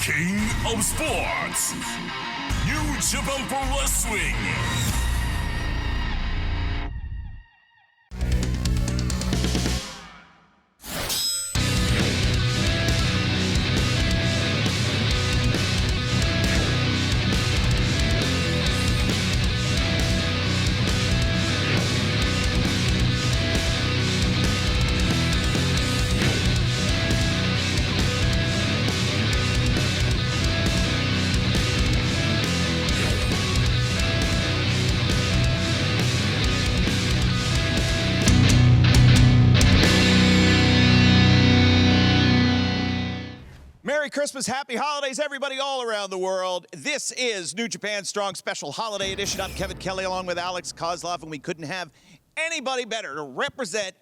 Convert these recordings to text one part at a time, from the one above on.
King of Sports, New Japan Pro Wrestling. Merry Christmas, happy holidays, everybody all around the world. This is New Japan Strong Special Holiday Edition. I'm Kevin Kelly along with Alex Koslov, and we couldn't have anybody better to represent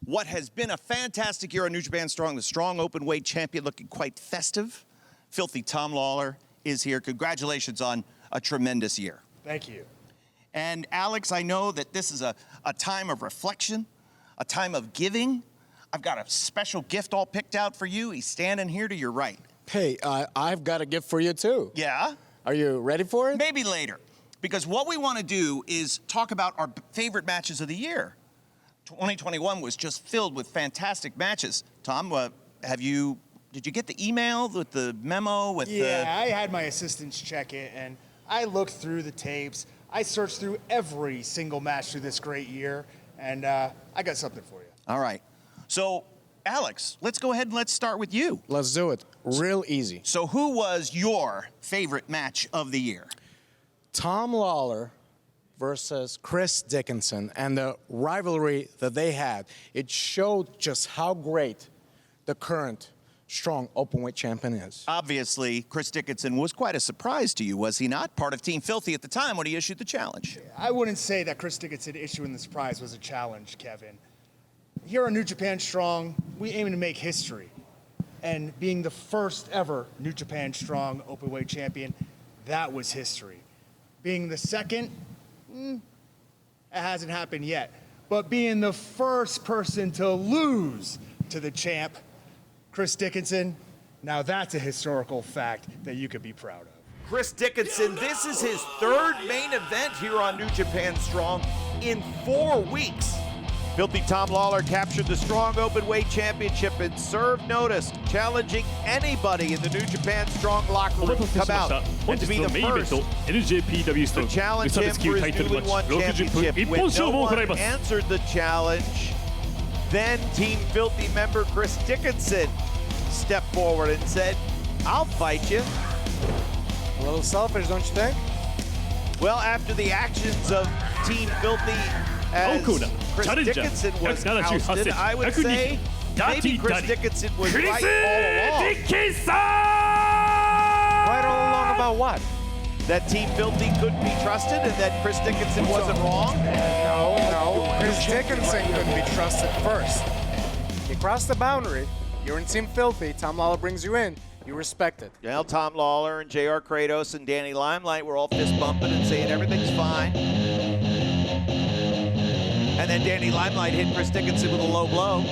what has been a fantastic year on New Japan Strong. The strong open-weight champion looking quite festive. Filthy Tom Lawlor is here. Congratulations on a tremendous year. Thank you. And Alex, I know that this is a time of reflection, a time of giving. I've got a special gift all picked out for you. He's standing here to your right. Hey, I've got a gift for you too. Yeah? Are you ready for it? Maybe later. Because what we want to do is talk about our favorite matches of the year. 2021 was just filled with fantastic matches. Tom, did you get the email with the memo with I had my assistants check it, and I looked through the tapes. I searched through every single match through this great year, and I got something for you. All right. So, Alex, let's go ahead and let's start with you. Let's do it. Real easy. So who was your favorite match of the year? Tom Lawlor versus Chris Dickinson, and the rivalry that they had. It showed just how great the current strong openweight champion is. Obviously, Chris Dickinson was quite a surprise to you, was he not? Part of Team Filthy at the time when he issued the challenge. I wouldn't say that Chris Dickinson issuing this prize was a challenge, Kevin. Here on New Japan Strong, we aim to make history. And being the first ever New Japan Strong openweight champion, that was history. Being the second, it hasn't happened yet. But being the first person to lose to the champ, Chris Dickinson, now that's a historical fact that you could be proud of. Chris Dickinson, this is his third main event here on New Japan Strong in 4 weeks. Filthy Tom Lawlor captured the Strong Openweight Championship and served notice, challenging anybody in the New Japan Strong locker room to come out and to be the first NJPW to challenge him for his newly won championship. When no one answered the challenge, then Team Filthy member Chris Dickinson stepped forward and said, "I'll fight you." A little selfish, don't you think? Well, after the actions of Team Filthy as Chris Dickinson was ousted, I would say maybe Chris Dickinson was right all along. Right all along about what? That Team Filthy couldn't be trusted and that Chris Dickinson wasn't wrong? No. Chris Dickinson couldn't be trusted first. You cross the boundary, you're in Team Filthy, Tom Lawlor brings you in, you respect it. Well, Tom Lawlor and JR Kratos and Danny Limelight were all fist bumping and saying everything's fine. And then Danny Limelight hit Chris Dickinson with a low blow.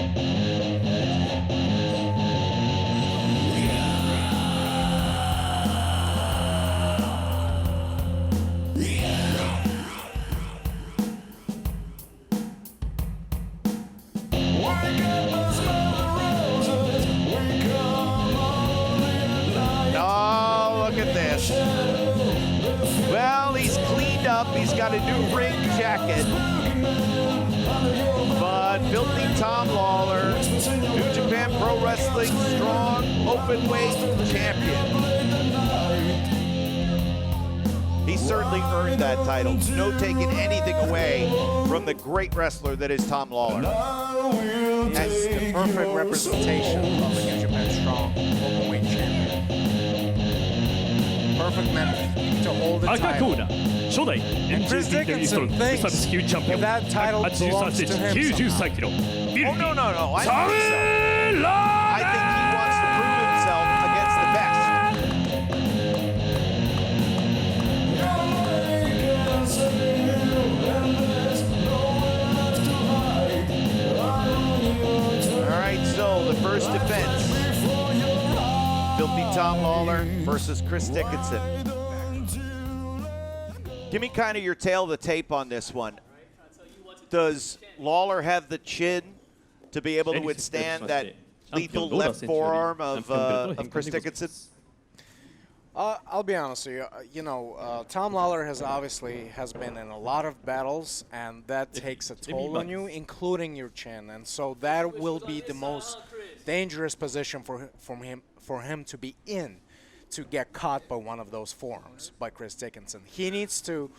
Oh, look at this. Well, he's cleaned up. He's got a new ring jacket. But Filthy Tom Lawlor, New Japan Pro Wrestling Strong Openweight Champion. He certainly earned that title. No taking anything away from the great wrestler that is Tom Lawlor. That's the perfect representation of a New Japan Strong openweight champion. Perfect man to hold the title. And Chris Dickinson thinks if that title belongs to him somehow. Oh, no. I think so. I think he wants to prove himself against the best. All right, so the first defense. Filthy Tom Lawlor versus Chris Dickinson. Give me kind of your tail of the tape on this one. Does Lawlor have the chin to be able to withstand that lethal left forearm of Chris Dickinson? I'll be honest with you. Tom Lawlor has been in a lot of battles, and that takes a toll on you, including your chin. And so that will be the most dangerous position for him to be in, to get caught by one of those forearms by Chris Dickinson. He needs to,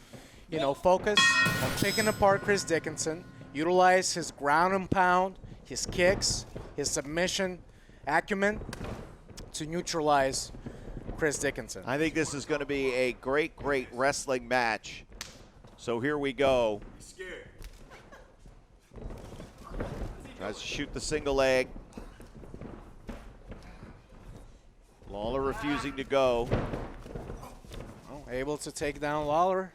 focus on picking apart Chris Dickinson, utilize his ground and pound, his kicks, his submission acumen to neutralize Chris Dickinson. I think this is going to be a great wrestling match. So here we go. Tries to shoot the single leg. Lawlor refusing to go. Able to take down Lawlor.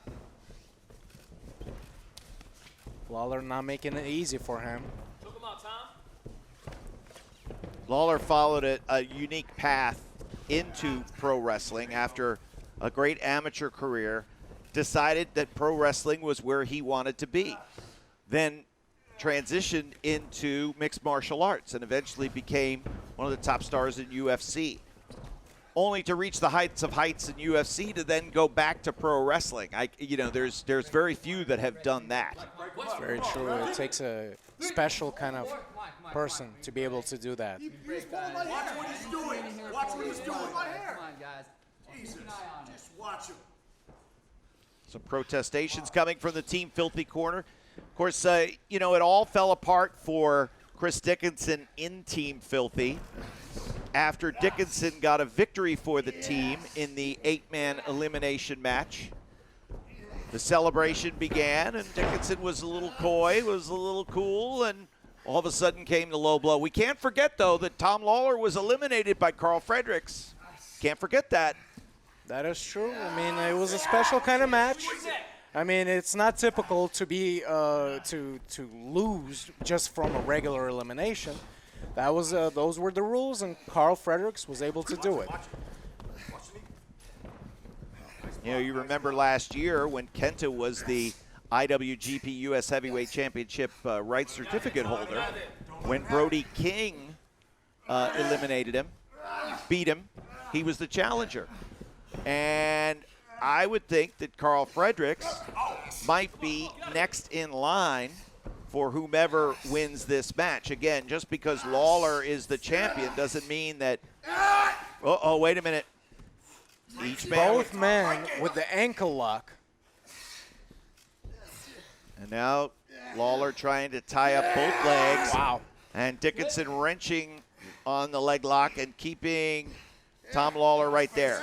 Lawlor not making it easy for him. Lawlor followed a unique path into pro wrestling after a great amateur career, decided that pro wrestling was where he wanted to be. Then transitioned into mixed martial arts and eventually became one of the top stars in UFC. Only to reach the heights in UFC to then go back to pro wrestling. There's very few that have done that. It's very true. It takes a special kind of person to be able to do that. Watch what he's doing. Watch what he's doing. Come on, guys. Jesus, just watch him. Some protestations coming from the Team Filthy corner. Of course, it all fell apart for Chris Dickinson in Team Filthy after Dickinson got a victory for the team in the 8-man elimination match. The celebration began, and Dickinson was a little coy, was a little cool, and all of a sudden came the low blow. We can't forget, though, that Tom Lawlor was eliminated by Carl Fredericks. Can't forget that. That is true. I mean, it was a special kind of match. I mean, it's not typical to be to lose just from a regular elimination. That was those were the rules, and Carl Fredericks was able to do it. You remember last year when Kenta was the IWGP US Heavyweight Championship rights certificate holder, when Brody King eliminated him, beat him, he was the challenger. And I would think that Carl Fredericks might be next in line for whomever wins this match. Again, just because Lawlor is the champion doesn't mean that... Oh, wait a minute. Both men with the ankle lock. And now Lawlor trying to tie up both legs. Wow. And Dickinson wrenching on the leg lock and keeping Tom Lawlor right there.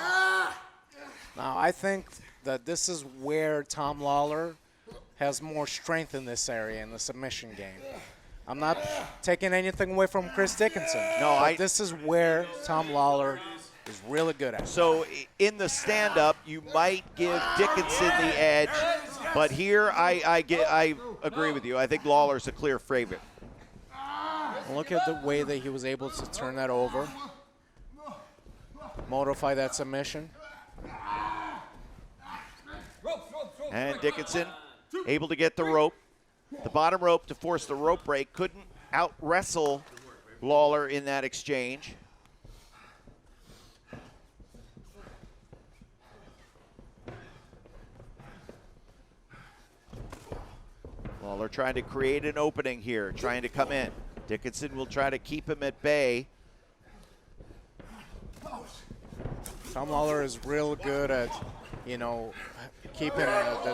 Now, I think that this is where Tom Lawlor has more strength in this area in the submission game. I'm not taking anything away from Chris Dickinson. No, this is where Tom Lawlor is really good at. So in the stand-up, you might give Dickinson the edge, but here I agree with you. I think Lawler's a clear favorite. Look at the way that he was able to turn that over, modify that submission. And Dickinson able to get the rope, the bottom rope to force the rope break. Couldn't out-wrestle Lawlor in that exchange. Lawlor trying to create an opening here, trying to come in. Dickinson will try to keep him at bay. Tom Lawlor is real good at, keeping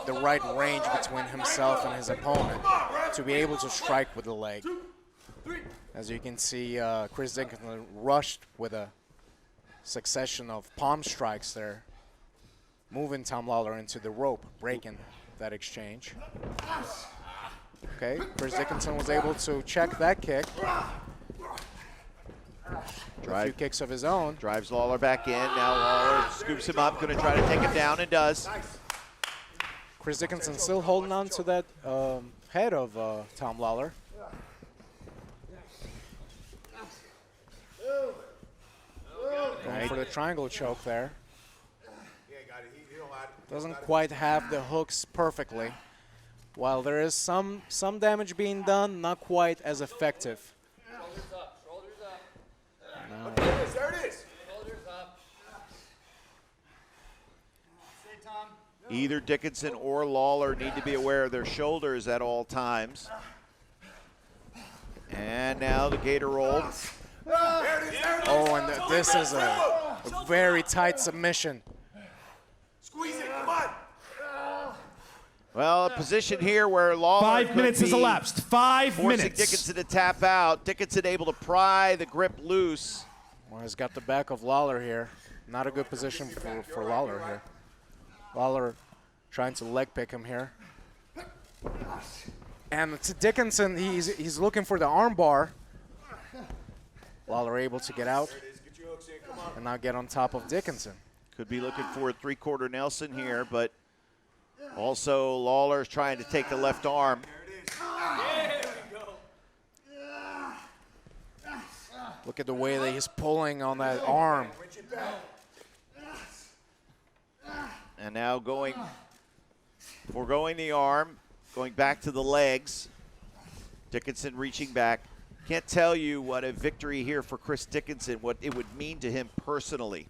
the right range between himself and his opponent to be able to strike with the leg. As you can see, Chris Dickinson rushed with a succession of palm strikes there, moving Tom Lawlor into the rope, breaking that exchange. Okay, Chris Dickinson was able to check that kick. A few kicks of his own. Drives Lawlor back in. Now Lawlor scoops him up, going to try to take him down, and does. Chris Dickinson still holding on to that head of Tom Lawlor. Going for the triangle choke there. Doesn't quite have the hooks perfectly. While there is some damage being done, not quite as effective. Shoulders up, shoulders up. There it is, there it is. Shoulders up. Stay, Tom. Either Dickinson or Lawlor need to be aware of their shoulders at all times. And now the gator roll. Oh, and this is a very tight submission. Squeeze it, come on. Well, a position here where Lawlor 5 minutes has elapsed. 5 forcing minutes. Dickinson to tap out. Dickinson able to pry the grip loose. Well, he's got the back of Lawlor here. Not a good position for Lawlor here. Lawlor trying to leg pick him here. And to Dickinson, he's looking for the arm bar. Lawlor able to get out and now get on top of Dickinson. Could be looking for a three-quarter Nelson here, but also Lawler's trying to take the left arm. Look at the way that he's pulling on that arm. And now foregoing the arm, going back to the legs. Dickinson reaching back. Can't tell you what a victory here for Chris Dickinson, what it would mean to him personally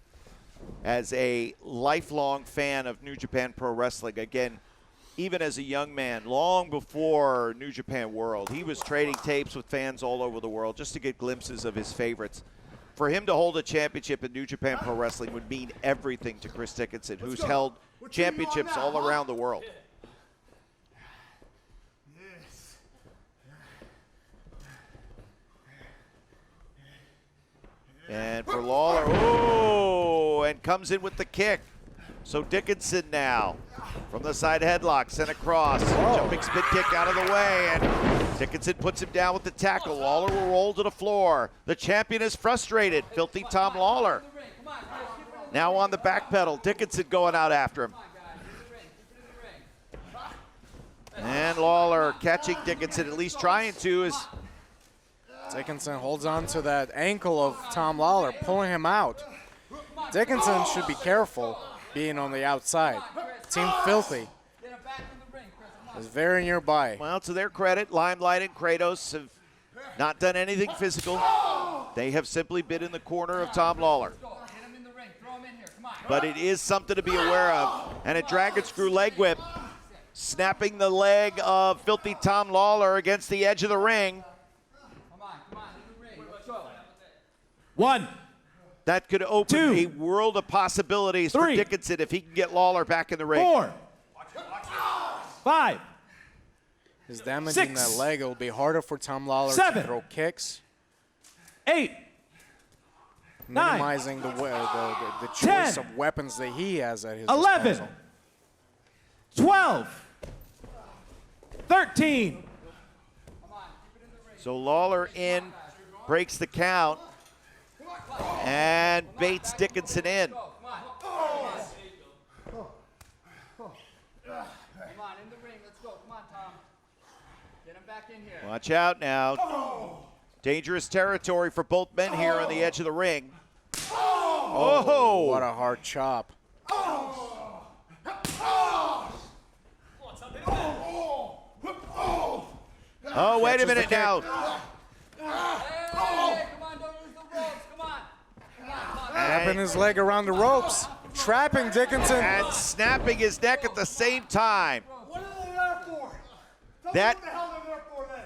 as a lifelong fan of New Japan Pro Wrestling. Again, even as a young man, long before New Japan World, he was trading tapes with fans all over the world just to get glimpses of his favorites. For him to hold a championship in New Japan Pro Wrestling would mean everything to Chris Dickinson, who's held championships all around the world. And for Lawlor, oh, and comes in with the kick. So Dickinson now from the side headlock, sent across, jumping spin kick out of the way, and Dickinson puts him down with the tackle. Lawlor will roll to the floor. The champion is frustrated, Filthy Tom Lawlor. Now on the back pedal, Dickinson going out after him. And Lawlor catching Dickinson, at least trying to, is Dickinson holds on to that ankle of Tom Lawlor, pulling him out. Dickinson should be careful being on the outside. Team Filthy is very nearby. Well, to their credit, Limelight and Kratos have not done anything physical. They have simply been in the corner of Tom Lawlor. But it is something to be aware of. And a dragon screw leg whip, snapping the leg of Filthy Tom Lawlor against the edge of the ring. One. That could open 2, a world of possibilities 3, for Dickinson if he can get Lawlor back in the ring. 4. 5. His damaging 6, that leg, it will be harder for Tom Lawlor 7, to throw kicks. 8. 9. Minimizing the choice 10, of weapons that he has at his 11. disposal. 12. 13. So Lawlor in, breaks the count, and baits Dickinson in. Come on, in the ring. Let's go. Come on, Tom. Get him back in here. Watch out now. Dangerous territory for both men here on the edge of the ring. Oh! What a hard chop. Oh, wait a minute now. Hey, come on, don't lose the ropes. Come on. Wrapping his leg around the ropes, trapping Dickinson. And snapping his neck at the same time. What are they there for? Tell That- me what the hell they're there for then.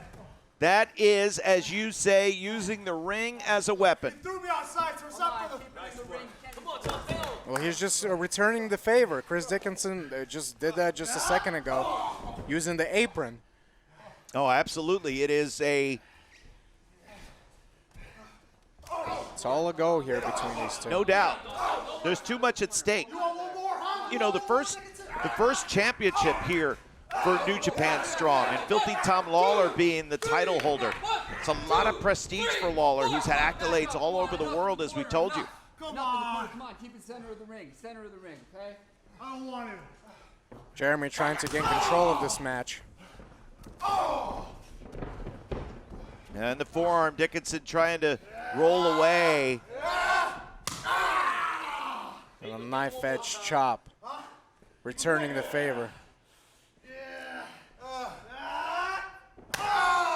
That is, as you say, using the ring as a weapon. Threw me outside, so it's up for the... Well, he's just returning the favor. Chris Dickinson just did that just a second ago, using the apron. Oh, absolutely. It is a It's all a go here between these two. no doubt. There's too much at stake. You know, the first championship here for New Japan Strong, and Filthy Tom Lawlor being the title holder. It's a lot of prestige for Lawlor, who's had accolades all over the world, as we told you. Come on, keep it center of the ring. Center of the ring, okay? I don't want it. Jeremy trying to gain control of this match. And the forearm, Dickinson trying to roll away. And a knife-edge chop, returning the favor.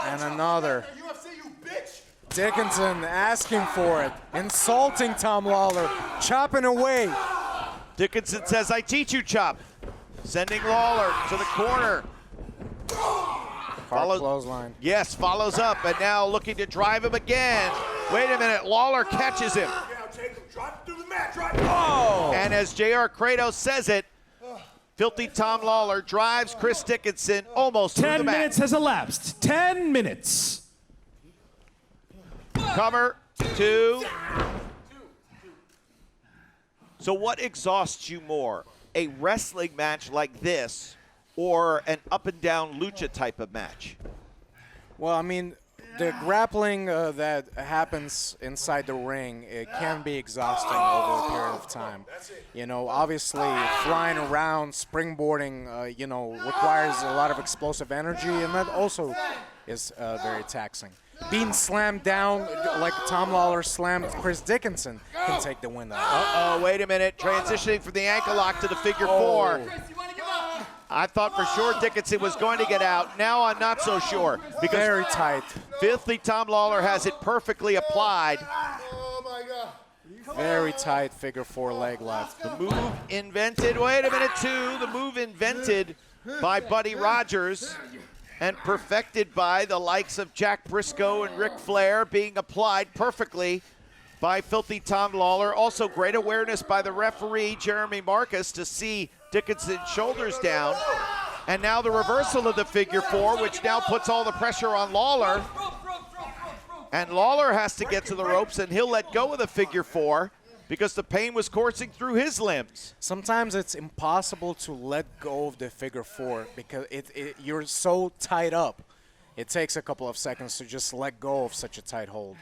And another. Dickinson asking for it, insulting Tom Lawlor, chopping away. Dickinson says, I teach you, chop. Sending Lawlor to the corner. Hard clothesline. Yes, follows up, and now looking to drive him again. Wait a minute, Lawlor catches him. Oh! And as JR Kratos says it, Filthy Tom Lawlor drives Chris Dickinson almost through the 10 mat. minutes has elapsed. 10 minutes. Cover, 2. So what exhausts you more, a wrestling match like this or an up and down lucha type of match? Well, I mean, the grappling that happens inside the ring, it can be exhausting over a period of time. You know, obviously flying around, springboarding, you know, requires a lot of explosive energy, and that also is very taxing. Being slammed down like Tom Lawlor slammed Chris Dickinson can take the wind out. Uh-oh, wait a minute. Transitioning from the ankle lock to the figure 4. I thought for sure Dickinson was going to get out. Now I'm not so sure. Because very tight. Filthy Tom Lawlor has it perfectly applied. Very tight figure 4 leg left. The move invented, wait a minute, 2. The move invented by Buddy Rogers and perfected by the likes of Jack Briscoe and Ric Flair, being applied perfectly by Filthy Tom Lawlor. Also great awareness by the referee, Jeremy Marcus, to see Dickinson's shoulders down. And now the reversal of the figure 4, which now puts all the pressure on Lawlor. And Lawlor has to get to the ropes, and he'll let go of the figure 4 because the pain was coursing through his limbs. Sometimes it's impossible to let go of the figure 4 because you're so tied up. It takes a couple of seconds to just let go of such a tight hold.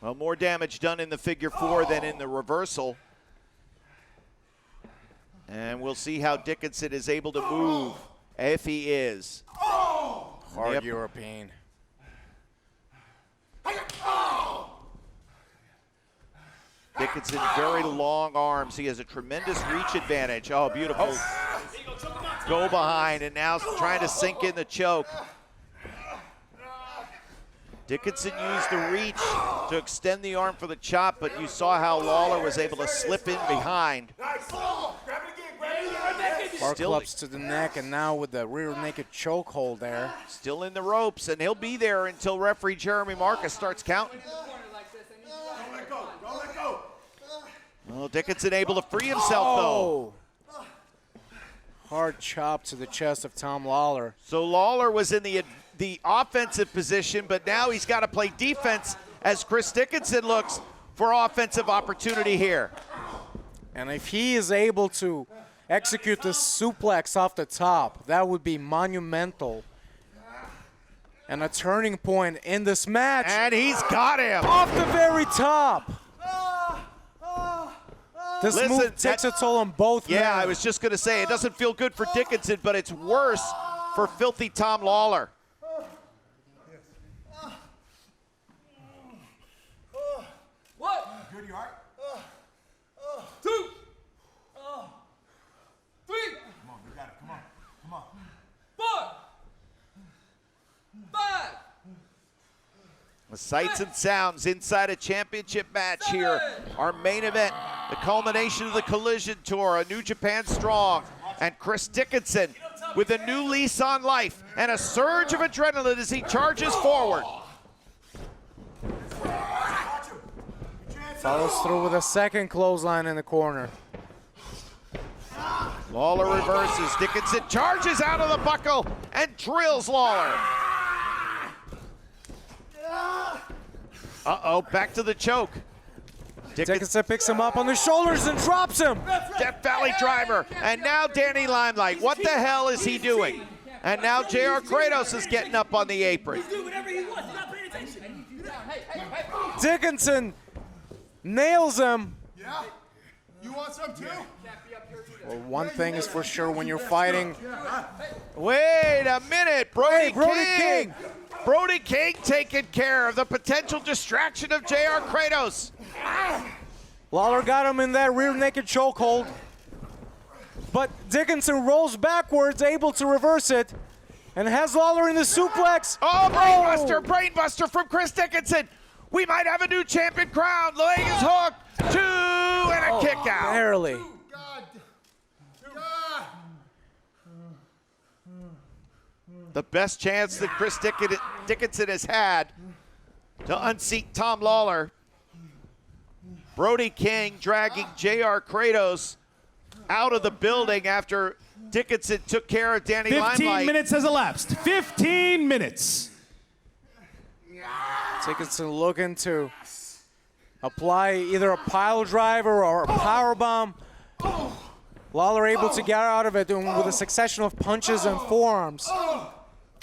Well, more damage done in the figure 4 than in the reversal. And we'll see how Dickinson is able to move, if he is. Hard European. Dickinson, very long arms. He has a tremendous reach advantage. Oh, beautiful. Go behind, and now trying to sink in the choke. Dickinson used the reach to extend the arm for the chop, but you saw how Lawlor was able to slip in behind. Hard clubs to the neck, and now with the rear naked choke hold there. Still in the ropes, and he'll be there until referee Jeremy Marcus starts counting. Well, Dickinson able to free himself, though. Hard chop to the chest of Tom Lawlor. So Lawlor was in the offensive position, but now he's got to play defense as Chris Dickinson looks for offensive opportunity here. And if he is able to execute the suplex off the top, that would be monumental and a turning point in this match. And he's got him. Off the very top. This move takes a toll on both men. Yeah, I was just going to say, it doesn't feel good for Dickinson, but it's worse for Filthy Tom Lawlor. What? Good, you all right? 2, 3. Come on, you got it. Come on. Come on. 4, 5. The sights and sounds inside a championship match here. Our main event, the culmination of the Collision Tour, a New Japan Strong, and Chris Dickinson with a new lease on life and a surge of adrenaline as he charges forward. Follows through with a second clothesline in the corner. Lawlor reverses. Dickinson charges out of the buckle and drills Lawlor. Uh-oh, back to the choke. Dickinson picks him up on the shoulders and drops him. Death Valley driver. And now Danny Limelight. What the hell is he doing? And now JR Kratos is getting up on the apron. Dickinson nails him. Yeah? You want some too? Well, one thing is for sure when you're fighting. Wait a minute, Brody King. Brody King taking care of the potential distraction of JR Kratos. Lawlor got him in that rear naked chokehold. But Dickinson rolls backwards, able to reverse it, and has Lawlor in the suplex. Oh, brainbuster, brainbuster from Chris Dickinson. We might have a new champion crowned. Leg is hooked. 2 and a kick out. Barely. The best chance that Chris Dickinson has had to unseat Tom Lawlor. Brody King dragging J.R. Kratos out of the building after Dickinson took care of Danny 15 Limelight. minutes has elapsed. 15 minutes. Dickinson looking to apply either a pile driver or a power bomb. Lawlor able to get out of it with a succession of punches and forearms.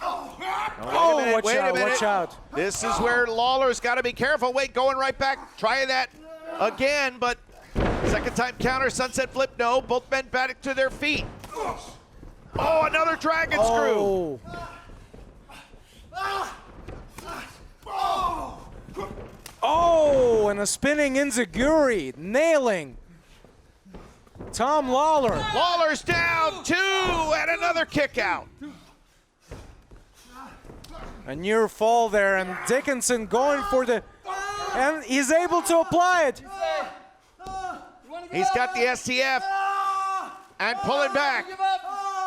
Wait a minute. Watch out. This is where Lawler's got to be careful. Wait, going right back, trying that again, but second time counter, sunset flip, no. Both men back to their feet. Oh, another dragon screw. Oh, and a spinning enziguri, nailing Tom Lawlor. Lawler's down 2 and another kick out. A near fall there, and Dickinson going for the, and he's able to apply it. He's got the STF and pulling back.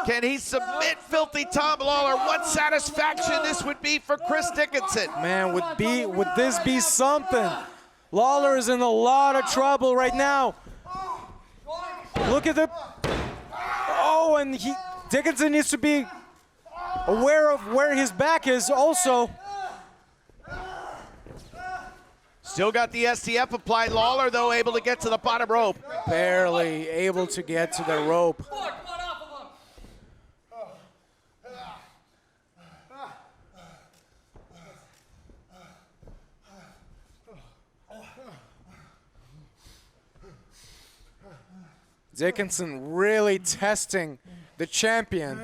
Can he submit filthy Tom Lawlor? What satisfaction this would be for Chris Dickinson. Man, would this be something? Lawlor is in a lot of trouble right now. Look at the, oh, and Dickinson needs to be aware of where his back is also. Still got the STF applied. Lawlor, though, able to get to the bottom rope. Barely able to get to the rope. Dickinson really testing the champion.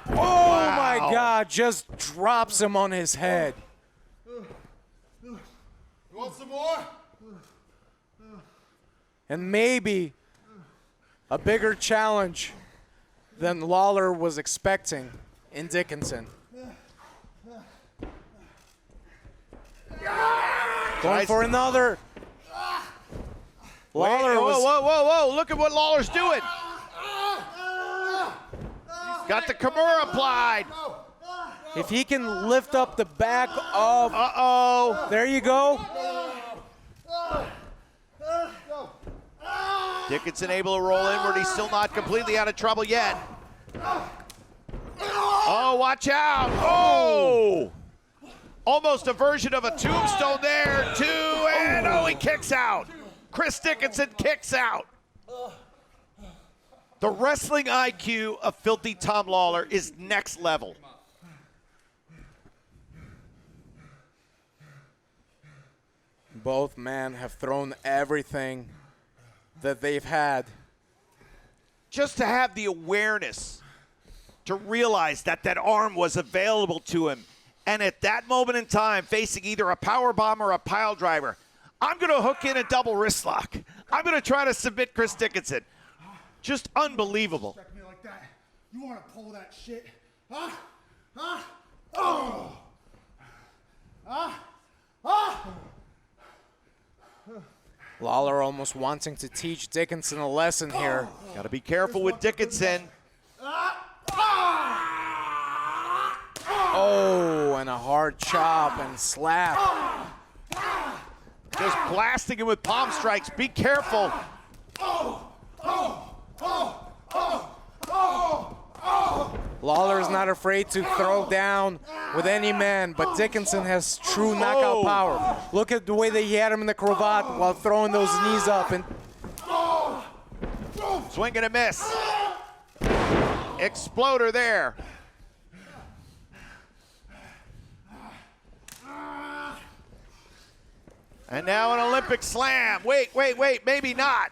Oh my God, just drops him on his head. You want some more? And maybe a bigger challenge than Lawlor was expecting in Dickinson. Going for another. Lawlor was. Whoa. Look at what Lawler's doing. Got the Kimura applied. If he can lift up the back of. Uh-oh. There you go. Dickinson able to roll inward. He's still not completely out of trouble yet. Oh, watch out. Oh. Almost a version of a tombstone there. 2 and he kicks out. Chris Dickinson kicks out. The wrestling IQ of filthy Tom Lawlor is next level. Both men have thrown everything that they've had. Just to have the awareness to realize that that arm was available to him. And at that moment in time, facing either a power bomb or a pile driver, I'm going to hook in a double wrist lock. I'm going to try to submit Chris Dickinson. Just unbelievable. Check me like that. You want to pull that shit? Huh? Huh? Oh! Huh? Huh? Lawlor almost wanting to teach Dickinson a lesson here. Got to be careful with Dickinson. Oh, and a hard chop and slap. Just blasting him with palm strikes. Be careful. Lawlor is not afraid to throw down with any man, but Dickinson has true knockout power. Look at the way that he had him in the cravat while throwing those knees up. And Swing and a miss. Exploder there. And now an Olympic slam. Wait, maybe not.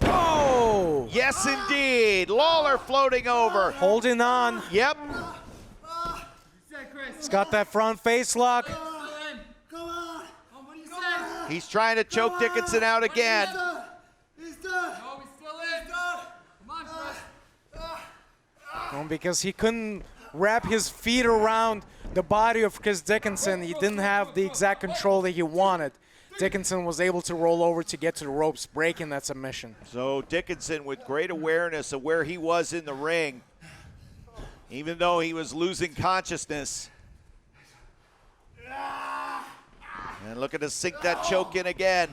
oh, Yes, indeed. Lawlor floating over. holding on. Yep. Chris. He's got that front face lock. Come on. What do you say? He's trying to choke Dickinson out again. He's done. No, he's still in. Come on, Chris. Because he couldn't wrap his feet around the body of Chris Dickinson. He didn't have the exact control that he wanted. Dickinson was able to roll over to get to the ropes, breaking that submission. So Dickinson with great awareness of where he was in the ring, even though he was losing consciousness. And looking to sink that choke in again.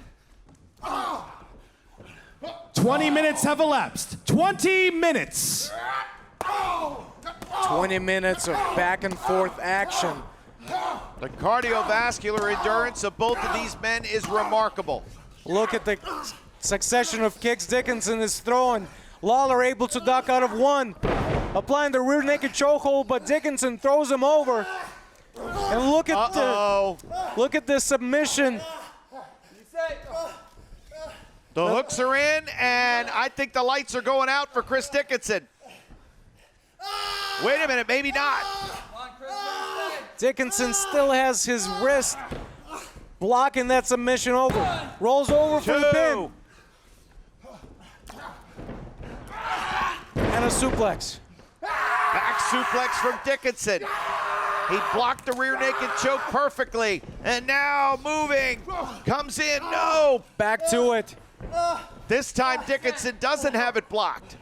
20 minutes have elapsed. 20 minutes. 20 minutes of back and forth action. The cardiovascular endurance of both of these men is remarkable. Look at the succession of kicks Dickinson is throwing. Lawlor able to duck out of one, applying the rear naked chokehold, but Dickinson throws him over. And look at the submission. The hooks are in, and I think the lights are going out for Chris Dickinson. Wait a minute, maybe not. Dickinson still has his wrist blocking that submission over. Rolls over for the pin. And a suplex. Back suplex from Dickinson. He blocked the rear naked choke perfectly. And now moving. Comes in, no. Back to it. This time Dickinson doesn't have it blocked.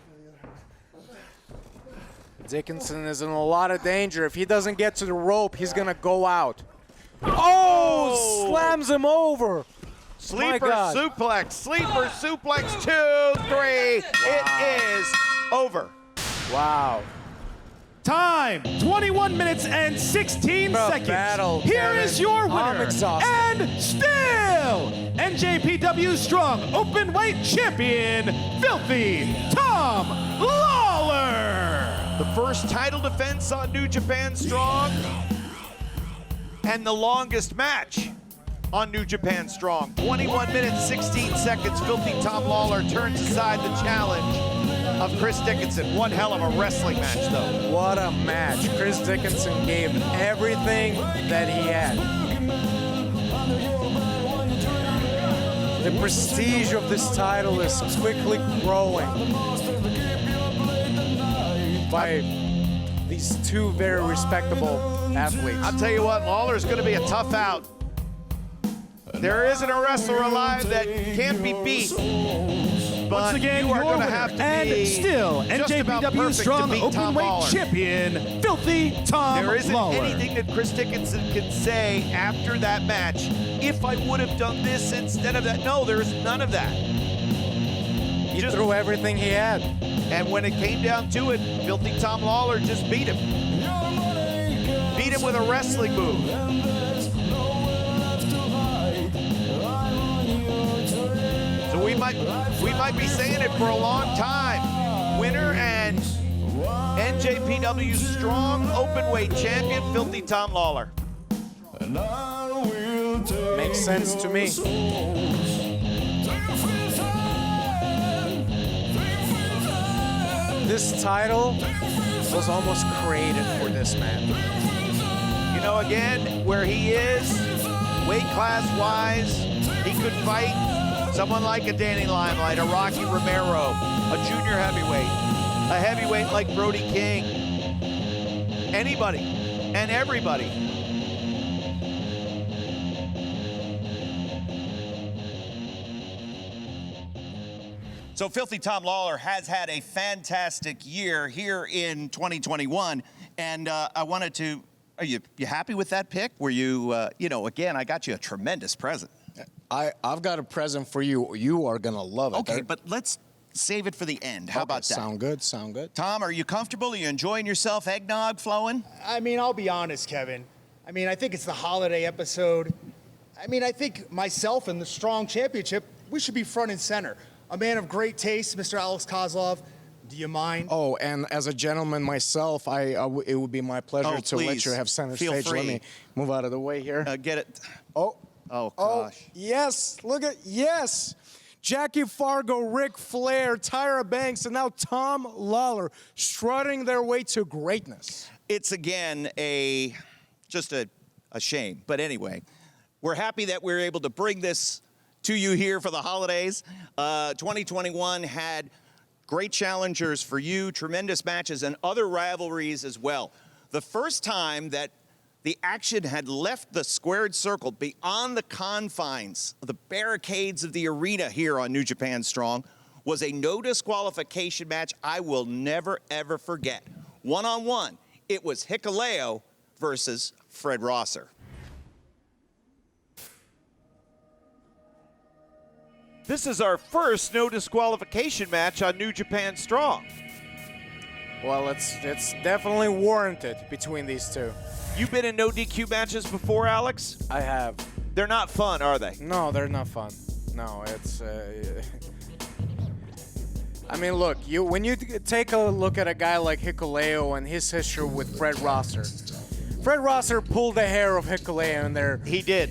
Dickinson is in a lot of danger. If he doesn't get to the rope, he's gonna go out. Oh! Slams him over. Sleeper suplex, sleeper suplex, 2, 3. It is over. Wow. Time, 21 minutes and 16 seconds. Battle, Here is your I'm winner, exhausted. and still NJPW Strong Openweight Champion, Filthy Tom Lawlor. The first title defense on New Japan Strong, and the longest match on New Japan Strong. 21 minutes, 16 seconds. Filthy Tom Lawlor turns aside the challenge of Chris Dickinson. One hell of a wrestling match, though. What a match. Chris Dickinson gave everything that he had. The prestige of this title is quickly growing by these two very respectable athletes. I'll tell you what, Lawler's going to be a tough out. There isn't a wrestler alive that can't be beat. Once again, you are your going to winner, have to and be still just about NJPW perfect to Strong beat Tom Openweight Lawlor. Champion, Filthy Tom There isn't Lawlor. anything that Chris Dickinson can say after that match, if I would have done this instead of that. No, there is none of that. He threw everything he had. And when it came down to it, Filthy Tom Lawlor just beat him. Beat him with a wrestling move. So we might be saying it for a long time. Winner and NJPW Strong Openweight Champion, Filthy Tom Lawlor. Makes sense to me. This title was almost created for this man. You know, again, where he is, weight class wise, he could fight someone like a Danny Limelight, a Rocky Romero, a junior heavyweight, a heavyweight like Brody King. Anybody and everybody. So Filthy Tom Lawlor has had a fantastic year here in 2021, and I wanted to, are you happy with that pick? Were you, again, I got you a tremendous present. I've got a present for you. You are gonna love it. Okay, but let's save it for the end. How about that? Sound good, sound good. Tom, are you comfortable? Are you enjoying yourself? Eggnog flowing? I mean, I'll be honest, Kevin. I mean, I think it's the holiday episode. I mean, I think myself and the Strong Championship, we should be front and center. A man of great taste, Mr. Alex Koslov. Do you mind? Oh, and as a gentleman myself, it would be my pleasure to let please. you have center Feel stage. free. Let me move out of the way here. Get it. Oh, Oh, oh, gosh. yes, look at, yes. Jackie Fargo, Ric Flair, Tyra Banks, and now Tom Lawlor strutting their way to greatness. It's, again, a just a shame. But anyway, we're happy that we're able to bring this to you here for the holidays. 2021 had great challengers for you, tremendous matches, and other rivalries as well. The first time that the action had left the squared circle beyond the confines of the barricades of the arena here on New Japan Strong was a no disqualification match I will never, ever forget. One-on-one, it was Hikuleo versus Fred Rosser. This is our first no disqualification match on New Japan Strong. Well, it's definitely warranted between these two. You've been in no DQ matches before, Alex? I have. They're not fun, are they? No, they're not fun. No, it's. I mean, look, when you take a look at a guy like Hikuleo and his history with Fred Rosser pulled the hair of Hikuleo in there. He did.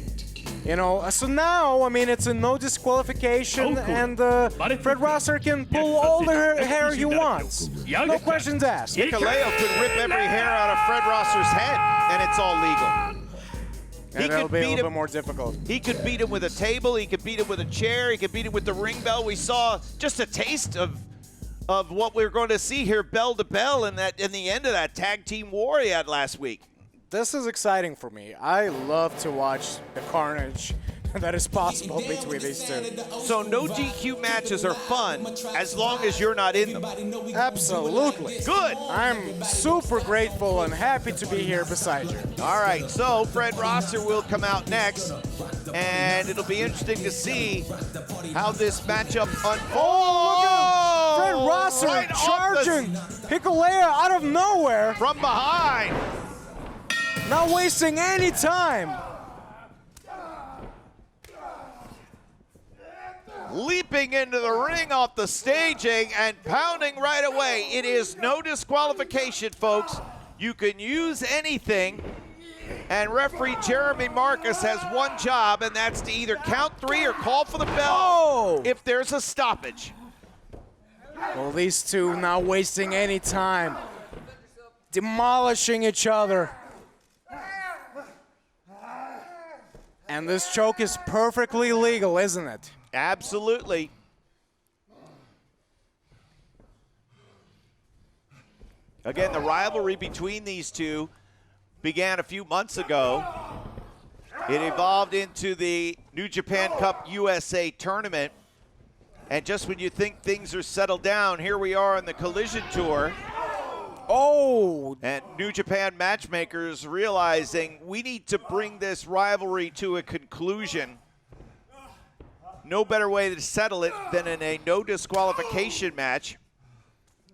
You know, so now, I mean, it's a no disqualification, and Fred Rosser can pull all the hair he wants. No questions asked. Hikuleo could rip every hair out of Fred Rosser's head, and it's all legal. And that'll be a little bit more difficult. He could beat him with a table. He could beat him with a chair. He could beat him with the ring bell. We saw just a taste of what we're going to see here, bell to bell, in the end of that tag team war he had last week. This is exciting for me. I love to watch the carnage that is possible between these two. So no DQ matches are fun as long as you're not in them. Absolutely. Good. I'm super grateful and happy to be here beside you. All right, so Fred Rosser will come out next, and it'll be interesting to see how this matchup unfolds. Oh, look at Fred Rosser right charging Hikuleo out of nowhere. From behind. Not wasting any time. Leaping into the ring off the staging and pounding right away. It is no disqualification, folks. You can use anything. And referee Jeremy Marcus has one job, and that's to either count three or call for the bell if there's a stoppage. Well, these two not wasting any time. Demolishing each other. And this choke is perfectly legal, isn't it? Absolutely. Again, the rivalry between these two began a few months ago. It evolved into the New Japan Cup USA tournament. And just when you think things are settled down, here we are on the Collision Tour. Oh! And New Japan matchmakers realizing we need to bring this rivalry to a conclusion. No better way to settle it than in a no disqualification match.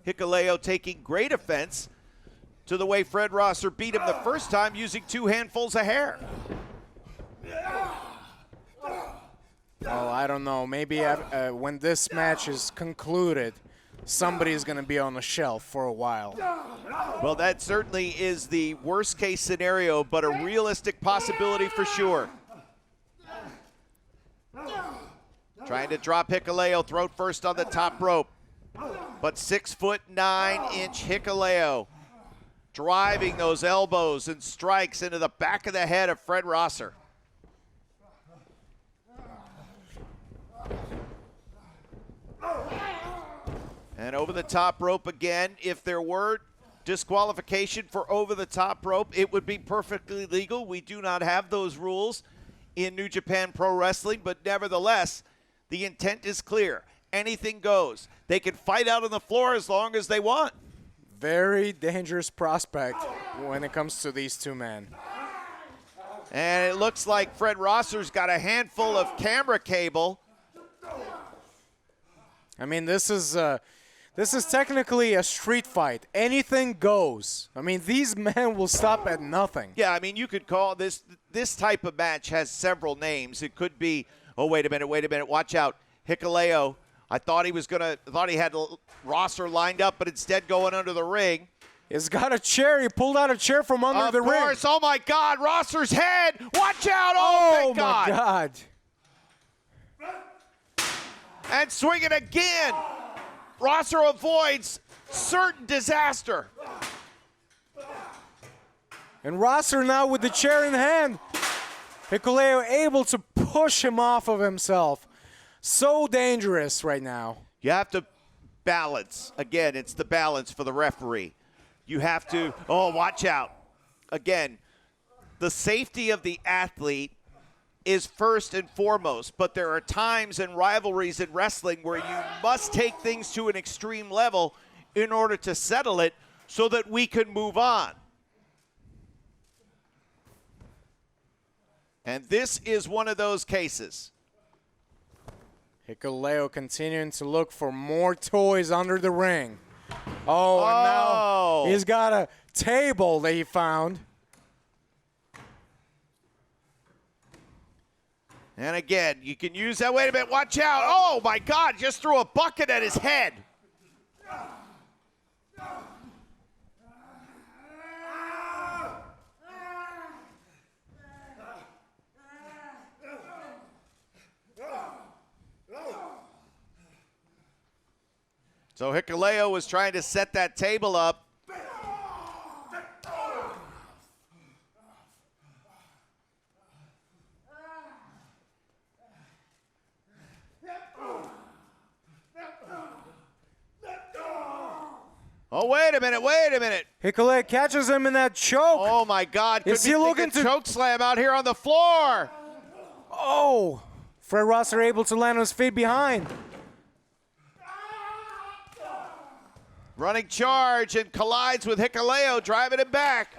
Hikuleo taking great offense to the way Fred Rosser beat him the first time using 2 handfuls of hair. Well, I don't know. Maybe when this match is concluded, somebody's going to be on the shelf for a while. Well, that certainly is the worst case scenario, but a realistic possibility for sure. Trying to drop Hikuleo, throat first on the top rope. But 6'9" Hikuleo driving those elbows and strikes into the back of the head of Fred Rosser. And over the top rope again. If there were disqualification for over the top rope, it would be perfectly legal. We do not have those rules in New Japan Pro Wrestling, but nevertheless, the intent is clear. Anything goes. They can fight out on the floor as long as they want. Very dangerous prospect when it comes to these two men. And it looks like Fred Rosser's got a handful of camera cable. I mean, this is technically a street fight. Anything goes. I mean, these men will stop at nothing. Yeah, I mean, you could call this type of match has several names. It could be, oh, wait a minute, watch out. Hikuleo, I thought he had Rosser lined up, but instead going under the ring. He's got a chair. He pulled out a chair from under the ring. Of course. Oh, my God. Rosser's head. Watch out. Oh, thank God. Oh, my God. And swing it again. Rosser avoids certain disaster. And Rosser now with the chair in hand. Hikuleo able to push him off of himself. So dangerous right now. You have to balance. Again, it's the balance for the referee. You have to, oh, watch out. Again, the safety of the athlete is first and foremost, but there are times in rivalries in wrestling where you must take things to an extreme level in order to settle it so that we can move on. And this is one of those cases. Hikuleo continuing to look for more toys under the ring. Oh, and now he's got a table that he found. And again, you can use that. Wait a minute, watch out. Oh my God, just threw a bucket at his head. So Hikuleo was trying to set that table up. Oh, wait a minute. Hikuleo catches him in that choke. Oh my God, could Is be he looking to choke slam out here on the floor. Oh, Fred Rosser able to land on his feet behind. Running charge and collides with Hikuleo, driving him back.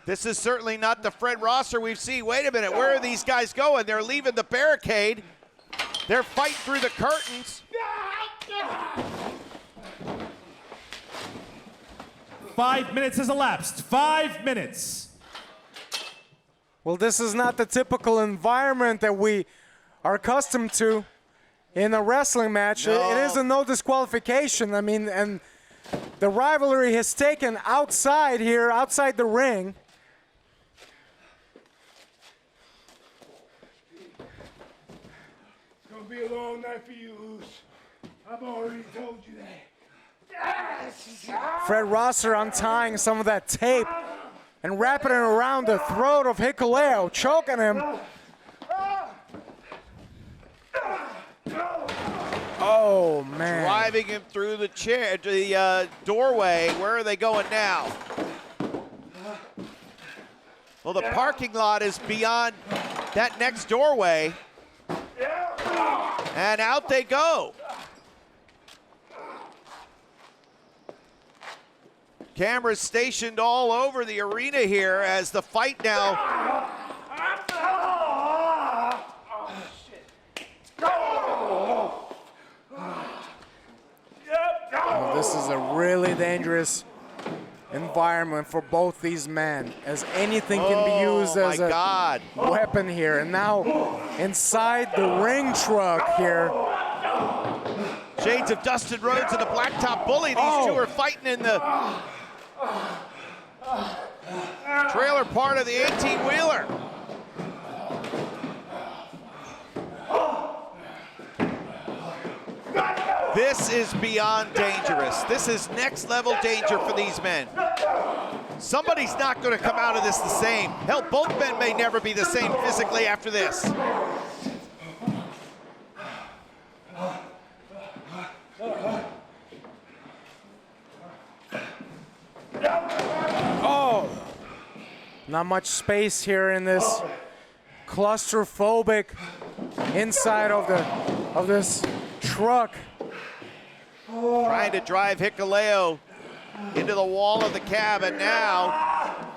This is certainly not the Fred Rosser we've seen. Wait a minute, where are these guys going? They're leaving the barricade. They're fighting through the curtains. 5 minutes has elapsed. 5 minutes. Well, this is not the typical environment that we are accustomed to in a wrestling match. No. It is a no disqualification. I mean, and the rivalry has taken outside here, outside the ring. It's gonna be a long night for you, Oos. I've already told you that. Yes! Fred Rosser untying some of that tape and wrapping it around the throat of Hikuleo, choking him. Oh, man. Driving him through the chair, the doorway. Where are they going now? Well, the parking lot is beyond that next doorway. And out they go. Cameras stationed all over the arena here as the fight now. Well, this is a really dangerous environment for both these men, as anything can be used as a weapon here. And now inside the ring truck here. Shades of Dustin Rhodes and the Blacktop Bully. These two are fighting in the trailer part of the 18-wheeler. This is beyond dangerous. This is next level danger for these men. Somebody's not going to come out of this the same. Hell, both men may never be the same physically after this. Oh, not much space here in this claustrophobic inside of this truck. Trying to drive Hikuleo into the wall of the cab, and now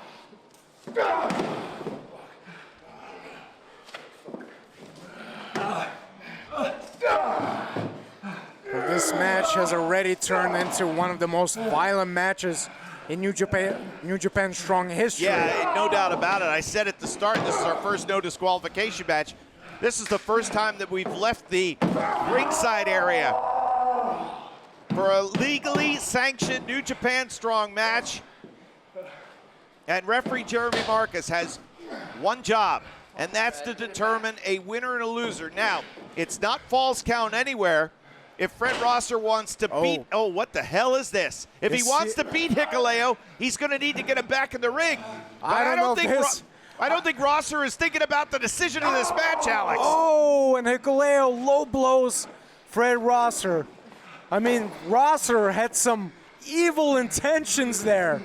this match has already turned into one of the most violent matches in New Japan Strong history. Yeah, no doubt about it. I said at the start, this is our first no disqualification match. This is the first time that we've left the ringside area for a legally sanctioned New Japan Strong match. And referee Jeremy Marcus has one job, and that's to determine a winner and a loser. Now, it's not false count anywhere. if Fred Rosser wants to beat, what the hell is this? If he wants to beat Hikuleo, he's going to need to get him back in the ring. I don't think Rosser is thinking about the decision of this match, Alex. Oh, and Hikuleo low blows Fred Rosser. I mean, Rosser had some evil intentions there.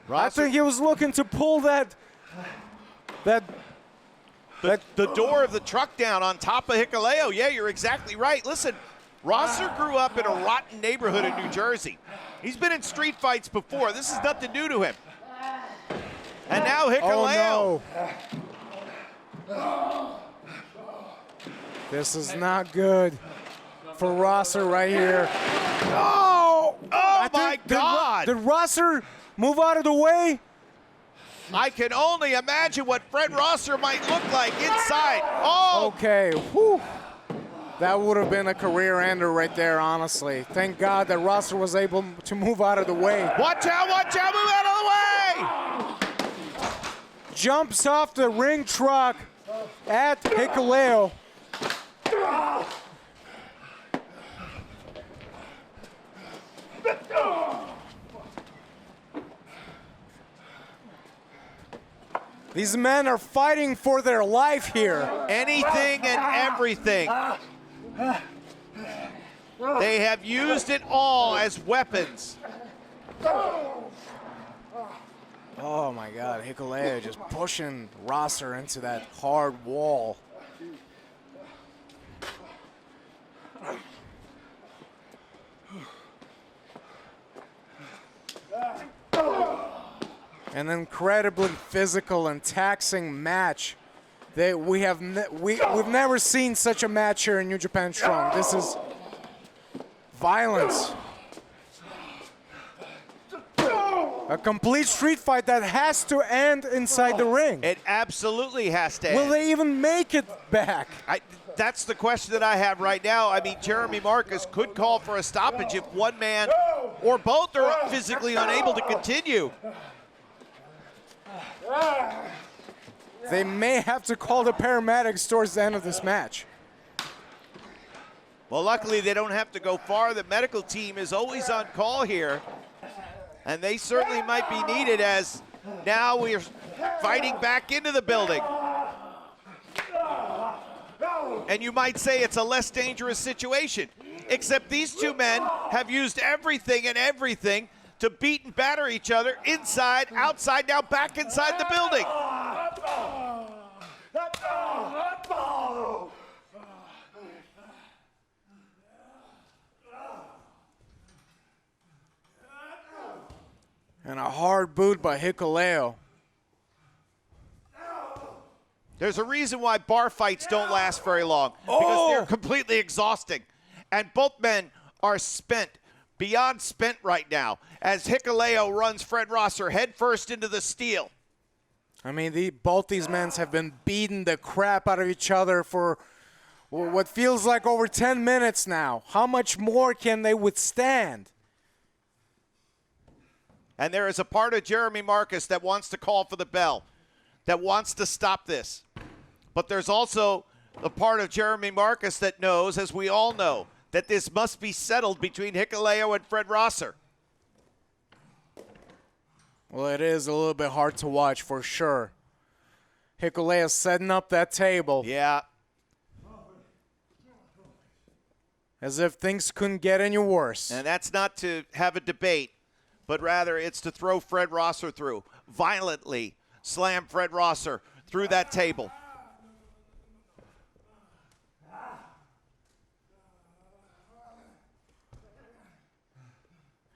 I think he was looking to pull the door of the truck down on top of Hikuleo. Yeah, you're exactly right. Listen, Rosser grew up in a rotten neighborhood in New Jersey. He's been in street fights before. This is nothing new to him. And now Hikuleo. Oh, no. This is not good for Rosser right here. Oh my God. Did Rosser move out of the way? I can only imagine what Fred Rosser might look like inside. Oh! Okay, whew. That would have been a career ender right there, honestly. Thank God that Rosser was able to move out of the way. Watch out, move out of the way! Jumps off the ring truck at Hikuleo. These men are fighting for their life here. Anything and everything. They have used it all as weapons. Oh my God, Hikuleo just pushing Rosser into that hard wall. An incredibly physical and taxing match. We've never seen such a match here in New Japan Strong. This is violence. A complete street fight that has to end inside the ring. It absolutely has to end. Will they even make it back? That's the question that I have right now. I mean, Jeremy Marcus could call for a stoppage if one man or both are physically unable to continue. They may have to call the paramedics towards the end of this match. Well, luckily they don't have to go far. The medical team is always on call here. And they certainly might be needed as now we are fighting back into the building. And you might say it's a less dangerous situation, except these two men have used everything to beat and batter each other inside, outside, now back inside the building. And a hard boot by Hikuleo. There's a reason why bar fights don't last very long, because they're completely exhausting. And both men are spent, beyond spent right now, as Hikuleo runs Fred Rosser headfirst into the steel. I mean, both these men have been beating the crap out of each other for what feels like over 10 minutes now. How much more can they withstand? And there is a part of Jeremy Marcus that wants to call for the bell, that wants to stop this. But there's also the part of Jeremy Marcus that knows, as we all know, that this must be settled between Hikuleo and Fred Rosser. Well, it is a little bit hard to watch for sure. Hikuleo setting up that table. Yeah. As if things couldn't get any worse. And that's not to have a debate, but rather it's to throw Fred Rosser through. Violently slam Fred Rosser through that table.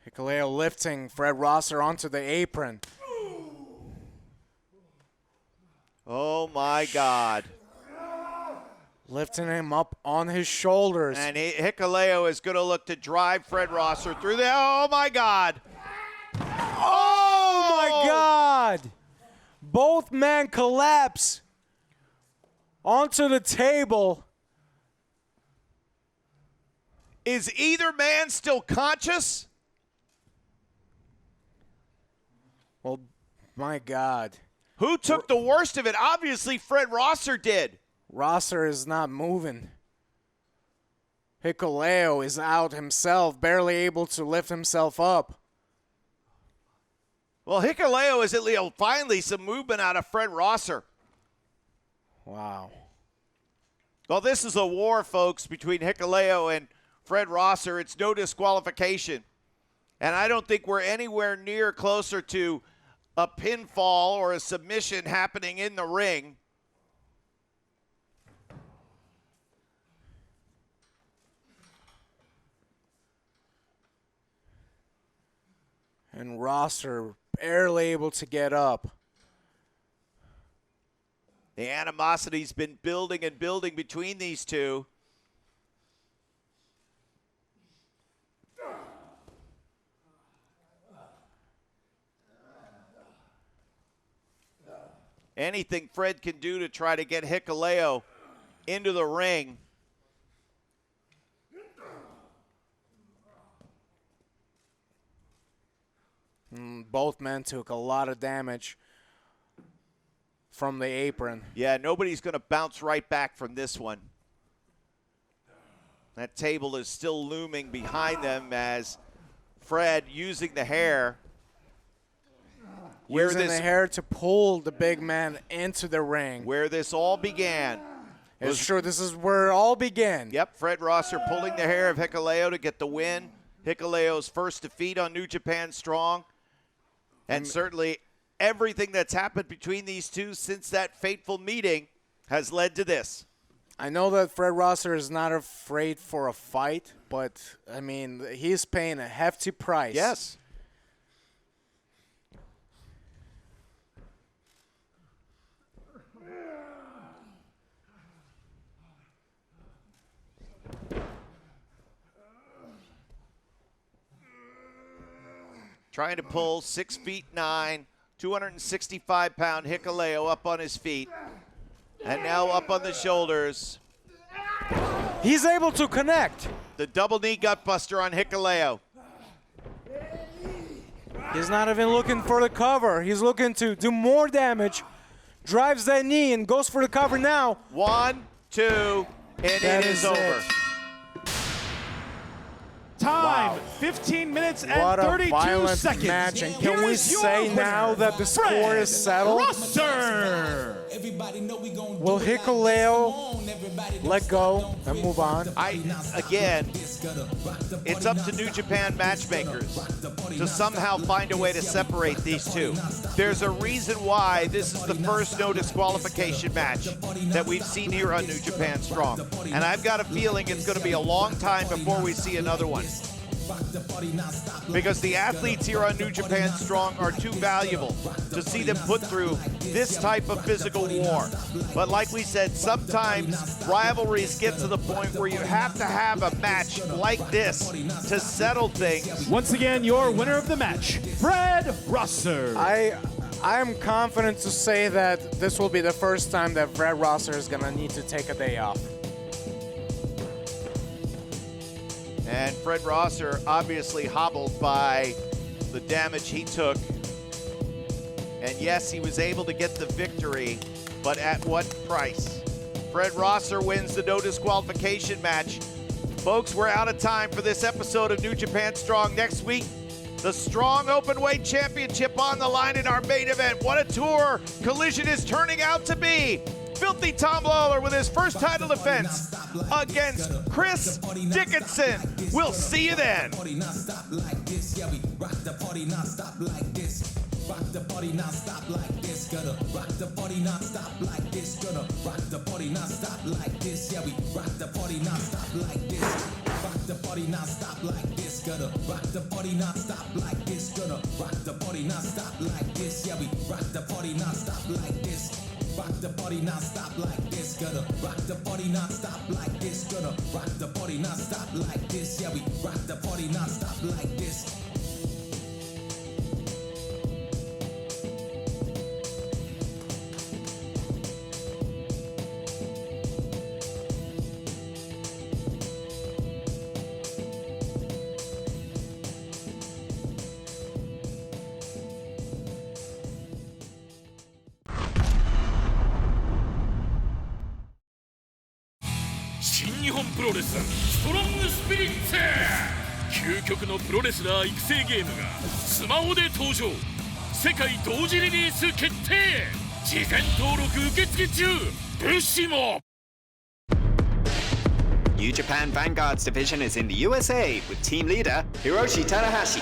Hikuleo lifting Fred Rosser onto the apron. Oh, my God. Lifting him up on his shoulders. And Hikuleo is going to look to drive Fred Rosser through there. Oh, my God. Oh, my God. Both men collapse onto the table. Is either man still conscious? Well, my God. Who took the worst of it? Obviously, Fred Rosser did. Rosser is not moving. Hikuleo is out himself, barely able to lift himself up. Well, Hikuleo is at least finally some movement out of Fred Rosser. Wow. Well, this is a war, folks, between Hikuleo and Fred Rosser. It's no disqualification. And I don't think we're anywhere near closer to a pinfall or a submission happening in the ring. And Rosser barely able to get up. The animosity's been building and building between these two. Anything Fred can do to try to get Hikuleo into the ring. Both men took a lot of damage from the apron. Yeah, nobody's going to bounce right back from this one. That table is still looming behind them as Fred using the hair. Using the hair to pull the big man into the ring. Where this all began. It's true, this is where it all began. Yep, Fred Rosser pulling the hair of Hikuleo to get the win. Hikuleo's first defeat on New Japan Strong. And certainly everything that's happened between these two since that fateful meeting has led to this. I know that Fred Rosser is not afraid for a fight, but, I mean, he's paying a hefty price. Yes. Trying to pull 6'9", 265-pound Hikuleo up on his feet. And now up on the shoulders. He's able to connect. The double knee gutbuster on Hikuleo. He's not even looking for the cover. He's looking to do more damage. Drives that knee and goes for the cover now. 1, 2, and it is over. Time, Wow. 15 minutes and What a 32 violent seconds. match. And can we Here's your say now winner, that the score Fred is settled? Rosser. Will Hikuleo let go and move on? Again, it's up to New Japan matchmakers to somehow find a way to separate these two. There's a reason why this is the first no disqualification match that we've seen here on New Japan Strong. And I've got a feeling it's going to be a long time before we see another one. Because the athletes here on New Japan Strong are too valuable to see them put through this type of physical war. But like we said, sometimes rivalries get to the point where you have to have a match like this to settle things. Once again, your winner of the match, Fred Rosser. I am confident to say that this will be the first time that Fred Rosser is going to need to take a day off. And Fred Rosser obviously hobbled by the damage he took. And yes, he was able to get the victory, but at what price? Fred Rosser wins the no disqualification match. Folks, we're out of time for this episode of New Japan Strong. Next week, the Strong Openweight Championship on the line in our main event. What a tour Collision is turning out to be. Filthy Tom Lawlor with his first title defense against Chris Dickinson. We'll see you then. Rock the party non-stop like this. Rock the party non-stop like this. Gonna rock the party non-stop like this. Gonna rock the party non-stop like this. Yeah, we rock the party non-stop like this. Rock the party non-stop like this. Gonna rock the party non-stop like this. Gonna rock the party non-stop like this. Yeah, we rock the party non-stop like this. Rock the party non-stop like this. Gonna rock the party non-stop like this. Gonna rock the party non-stop like this. Yeah, we rock the party non-stop like this. 日本プロレスストロングスピリッツ。究極のプロレスラー育成ゲームがスマホで登場。世界同時リリース決定。事前登録受付中。物資も。 New Japan Vanguard's division is in the USA with team leader Hiroshi Tanahashi.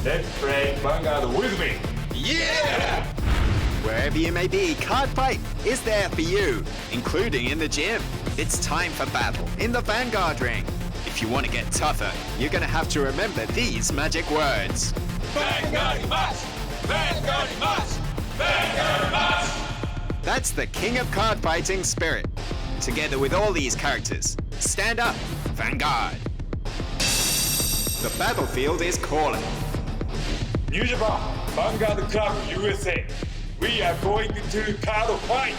Let's play Vanguard with me. Yeah! Wherever you may be, Card Fight is there for you, including in the gym. It's time for battle in the Vanguard ring. If you want to get tougher, you're going to have to remember these magic words. Vanguard must! Vanguard must! Vanguard must! That's the king of card fighting spirit. Together with all these characters, stand up, Vanguard. The battlefield is calling. New Japan Vanguard Club USA. We are going to card fight.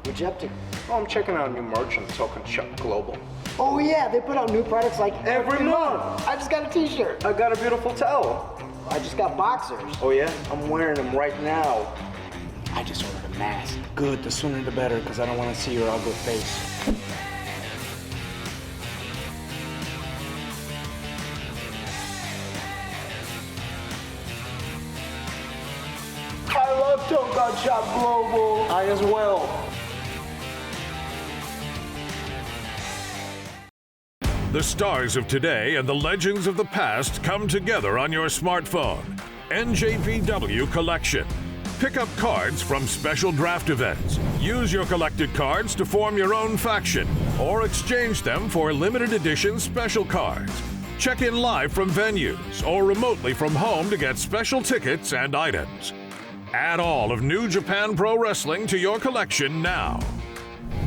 Rejected. Oh, I'm checking out new merch on Token Shop Global. Oh yeah, they put out new products like every month. I just got a t-shirt. I got a beautiful towel. I just got boxers. Oh yeah? I'm wearing them right now. I just ordered a mask. Good, the sooner the better, because I don't want to see your ugly face. I love Token Shop Global. I as well. The stars of today and the legends of the past come together on your smartphone. NJPW Collection. Pick up cards from special draft events. Use your collected cards to form your own faction or exchange them for limited edition special cards. Check in live from venues or remotely from home to get special tickets and items. Add all of New Japan Pro Wrestling to your collection now.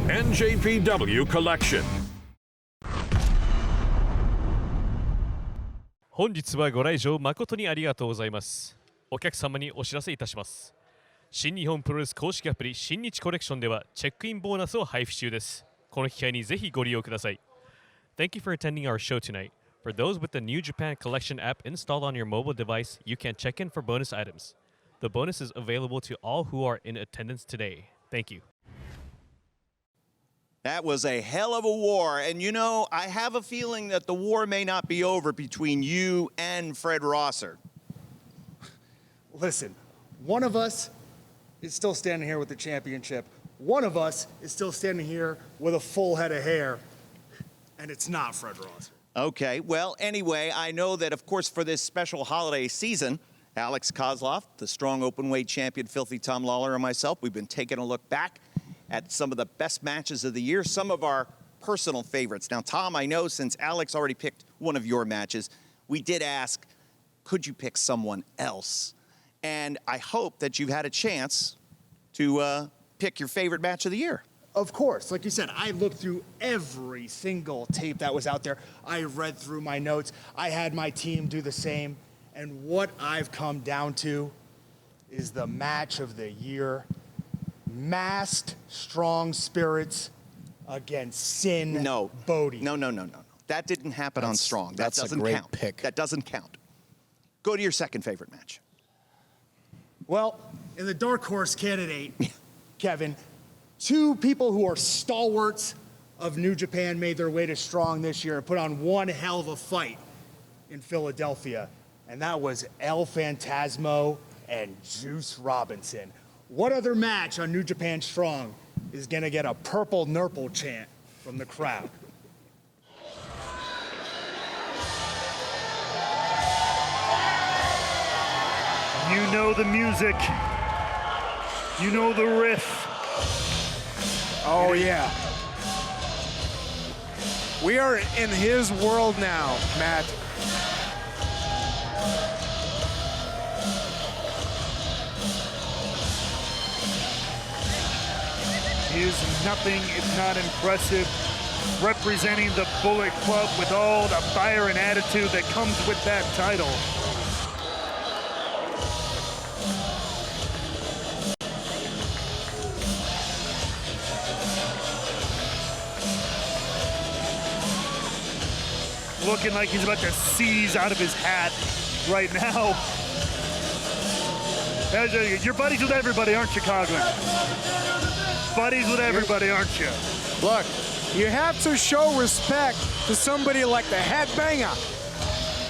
NJPW Collection. 本日はご来場誠にありがとうございます。お客様にお知らせいたします。新日本プロレス公式アプリ新日コレクションではチェックインボーナスを配布中です。この機会にぜひご利用ください。Thank you for attending our show tonight. For those with the New Japan Collection app installed on your mobile device, you can check in for bonus items. The bonus is available to all who are in attendance today. Thank you. That was a hell of a war. And you know, I have a feeling that the war may not be over between you and Fred Rosser. Listen, one of us is still standing here with the championship. One of us is still standing here with a full head of hair. And it's not Fred Rosser. Okay, well, anyway, I know that, of course, for this special holiday season, Alex Koslov, the strong openweight champion, Filthy Tom Lawlor, and myself, we've been taking a look back at some of the best matches of the year, some of our personal favorites. Now, Tom, I know since Alex already picked one of your matches, we did ask, could you pick someone else? And I hope that you've had a chance to pick your favorite match of the year. Of course, like you said, I looked through every single tape that was out there. I read through my notes. I had my team do the same. And what I've come down to is the match of the year. Masked Strong Spirits against Sin Bodhi. No. That didn't happen on Strong. That doesn't a great count. Pick. That doesn't count. Go to your second favorite match. Well, in the dark horse candidate, Kevin, two people who are stalwarts of New Japan made their way to Strong this year and put on one hell of a fight in Philadelphia. And that was El Phantasmo and Juice Robinson. What other match on New Japan Strong is going to get a purple nurple chant from the crowd? You know the music. You know the riff. Oh, yeah. We are in his world now, Matt. He is nothing if not impressive, representing the Bullet Club with all the fire and attitude that comes with that title. Looking like he's about to seize out of his hat right now. You're buddies with everybody, aren't you, Coughlin? Buddies with everybody, aren't you? Look, you have to show respect to somebody like the Headbanger.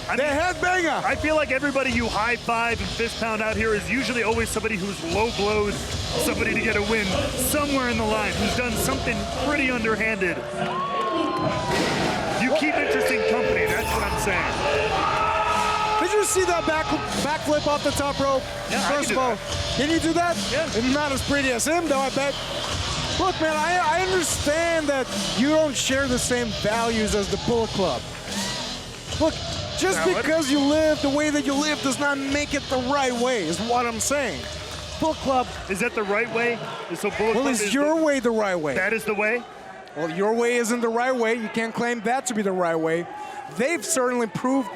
Headbanger! I feel like everybody you high-five and fist-pound out here is usually always somebody who's low-blowed, somebody to get a win somewhere in the line, who's done something pretty underhanded. You keep interesting company, that's what I'm saying. Did you see that backflip off the top rope? Yeah, First of all, can you do that? Yeah. It's not as pretty as him, though, I bet. Look, man, I understand that you don't share the same values as the Bullet Club. Look, just because you live the way that you live does not make it the right way, is what I'm saying. Bullet Club. Is that the right way? So Bullet Club is your way the right way? That is the way? Well, your way isn't the right way. You can't claim that to be the right way. They've certainly proved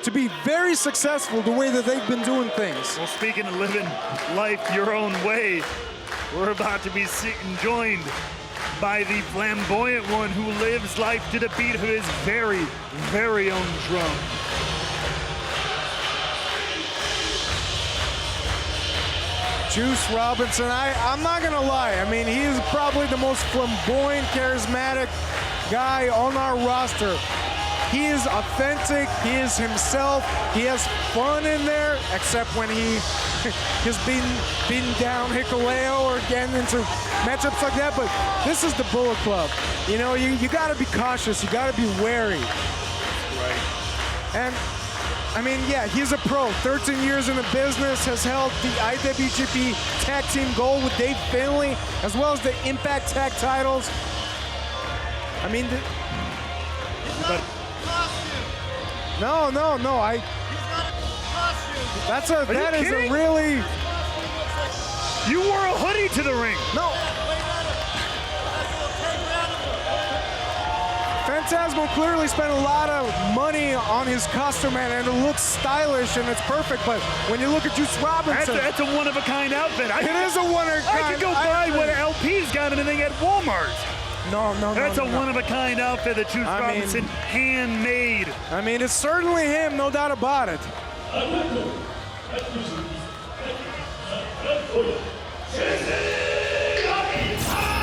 to be very successful the way that they've been doing things. Well, speaking of living life your own way, we're about to be joined by the flamboyant one who lives life to the beat of his very, very own drum. Juice Robinson, I'm not gonna lie. I mean, he is probably the most flamboyant, charismatic guy on our roster. He is authentic, he is himself, he has fun in there, except when he is beating down Hikuleo or getting into matchups like that, but this is the Bullet Club. You know, you gotta be cautious, you gotta be wary. Right. And, I mean, yeah, he's a pro, 13 years in the business, has held the IWGP Tag Team Gold with Dave Finlay, as well as the Impact Tag titles. I mean, No, that is a really... You wore a hoodie to the ring. No. Phantasmo clearly spent a lot of money on his costume, and it looks stylish and it's perfect, but when you look at Juice Robinson... That's a one-of-a-kind outfit. It is a one-of-a-kind. I could go buy what LP's got anything at Walmart. No. That's a one-of-a-kind outfit that Juice Robinson handmade. I mean, it's certainly him, no doubt about it.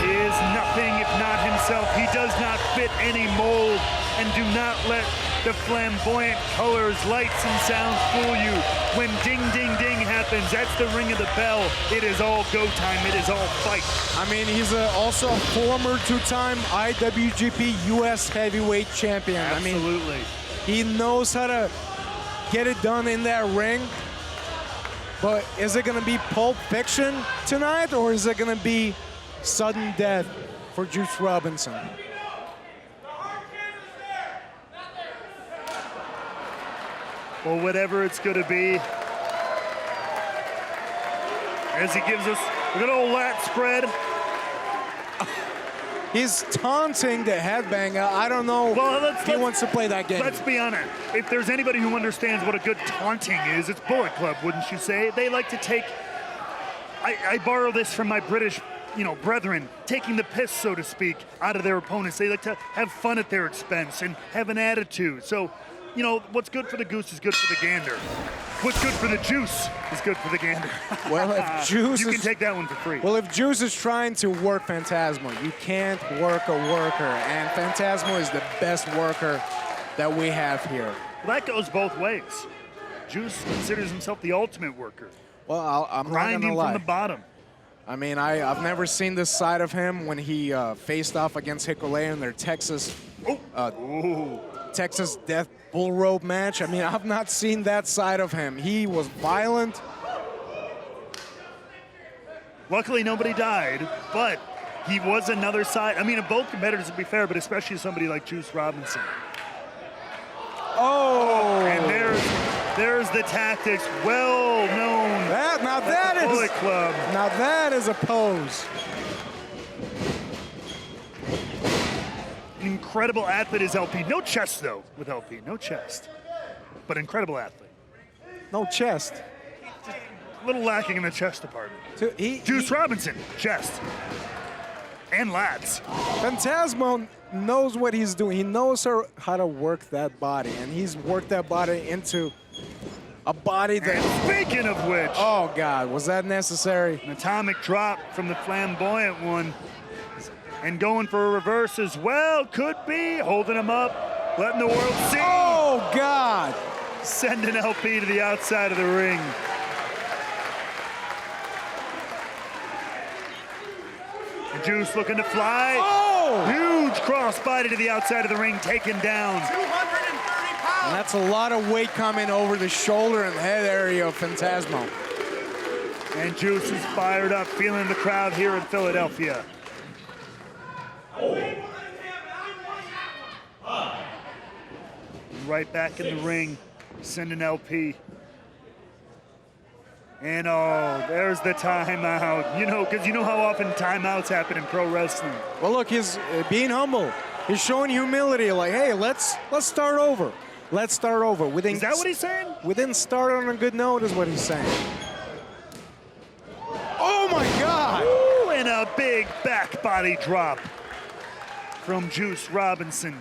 He is nothing if not himself. He does not fit any mold, and do not let the flamboyant colors, lights, and sounds fool you. When ding, ding, ding happens, that's the ring of the bell. It is all go time. It is all fight. I mean, he's also a former two-time IWGP US Heavyweight Champion. Absolutely. I mean, he knows how to get it done in that ring. But is it going to be Pulp Fiction tonight, or is it going to be sudden death for Juice Robinson? Well, whatever it's going to be, as he gives us a good old lat spread. He's taunting the Headbanger. I don't know if he wants to play that game. Let's be honest. If there's anybody who understands what a good taunting is, it's Bullet Club, wouldn't you say? They like to take, I borrow this from my British, brethren, taking the piss, so to speak, out of their opponents. They like to have fun at their expense and have an attitude. So, what's good for the goose is good for the gander. What's good for the juice is good for the gander. Well, if Juice you can take that one for free. Well, if Juice is trying to work Phantasmo, you can't work a worker, and Phantasmo is the best worker that we have here. Well, that goes both ways. Juice considers himself the ultimate worker. Well, I'm not grinding gonna lie. from the bottom. I mean, I've never seen this side of him when he faced off against Hikuleo in their Texas Death Bull Rope match. I mean, I've not seen that side of him. He was violent. Luckily, nobody died, but he was another side. I mean, of both competitors, to be fair, but especially somebody like Juice Robinson. Oh! And there's the tactics, well known. Now that is Bullet Club. Now that is a pose. An incredible athlete is LP. No chest, though, with LP. No chest. But incredible athlete. No chest. Just a little lacking in the chest department. Juice Robinson, chest. And lats. Phantasmo knows what he's doing. He knows how to work that body, and he's worked that body into A body that... And speaking of which... Oh, God, was that necessary? An atomic drop from the flamboyant one. And going for a reverse as well. Could be. Holding him up. Letting the world see. Oh, God. Sending LP to the outside of the ring. And Juice looking to fly. Oh! Huge crossbody to the outside of the ring. Taken down. 230 pounds. And that's a lot of weight coming over the shoulder and head area of Phantasmo. And Juice is fired up, feeling the crowd here in Philadelphia. Right back in the ring, sending LP. And oh, there's the timeout. You know, because you know how often timeouts happen in pro wrestling. Well, look, he's being humble. He's showing humility, like, hey, let's start over. Let's start over. Is that what he's saying? We didn't start on a good note, is what he's saying. Oh my God! Ooh, and a big back body drop from Juice Robinson,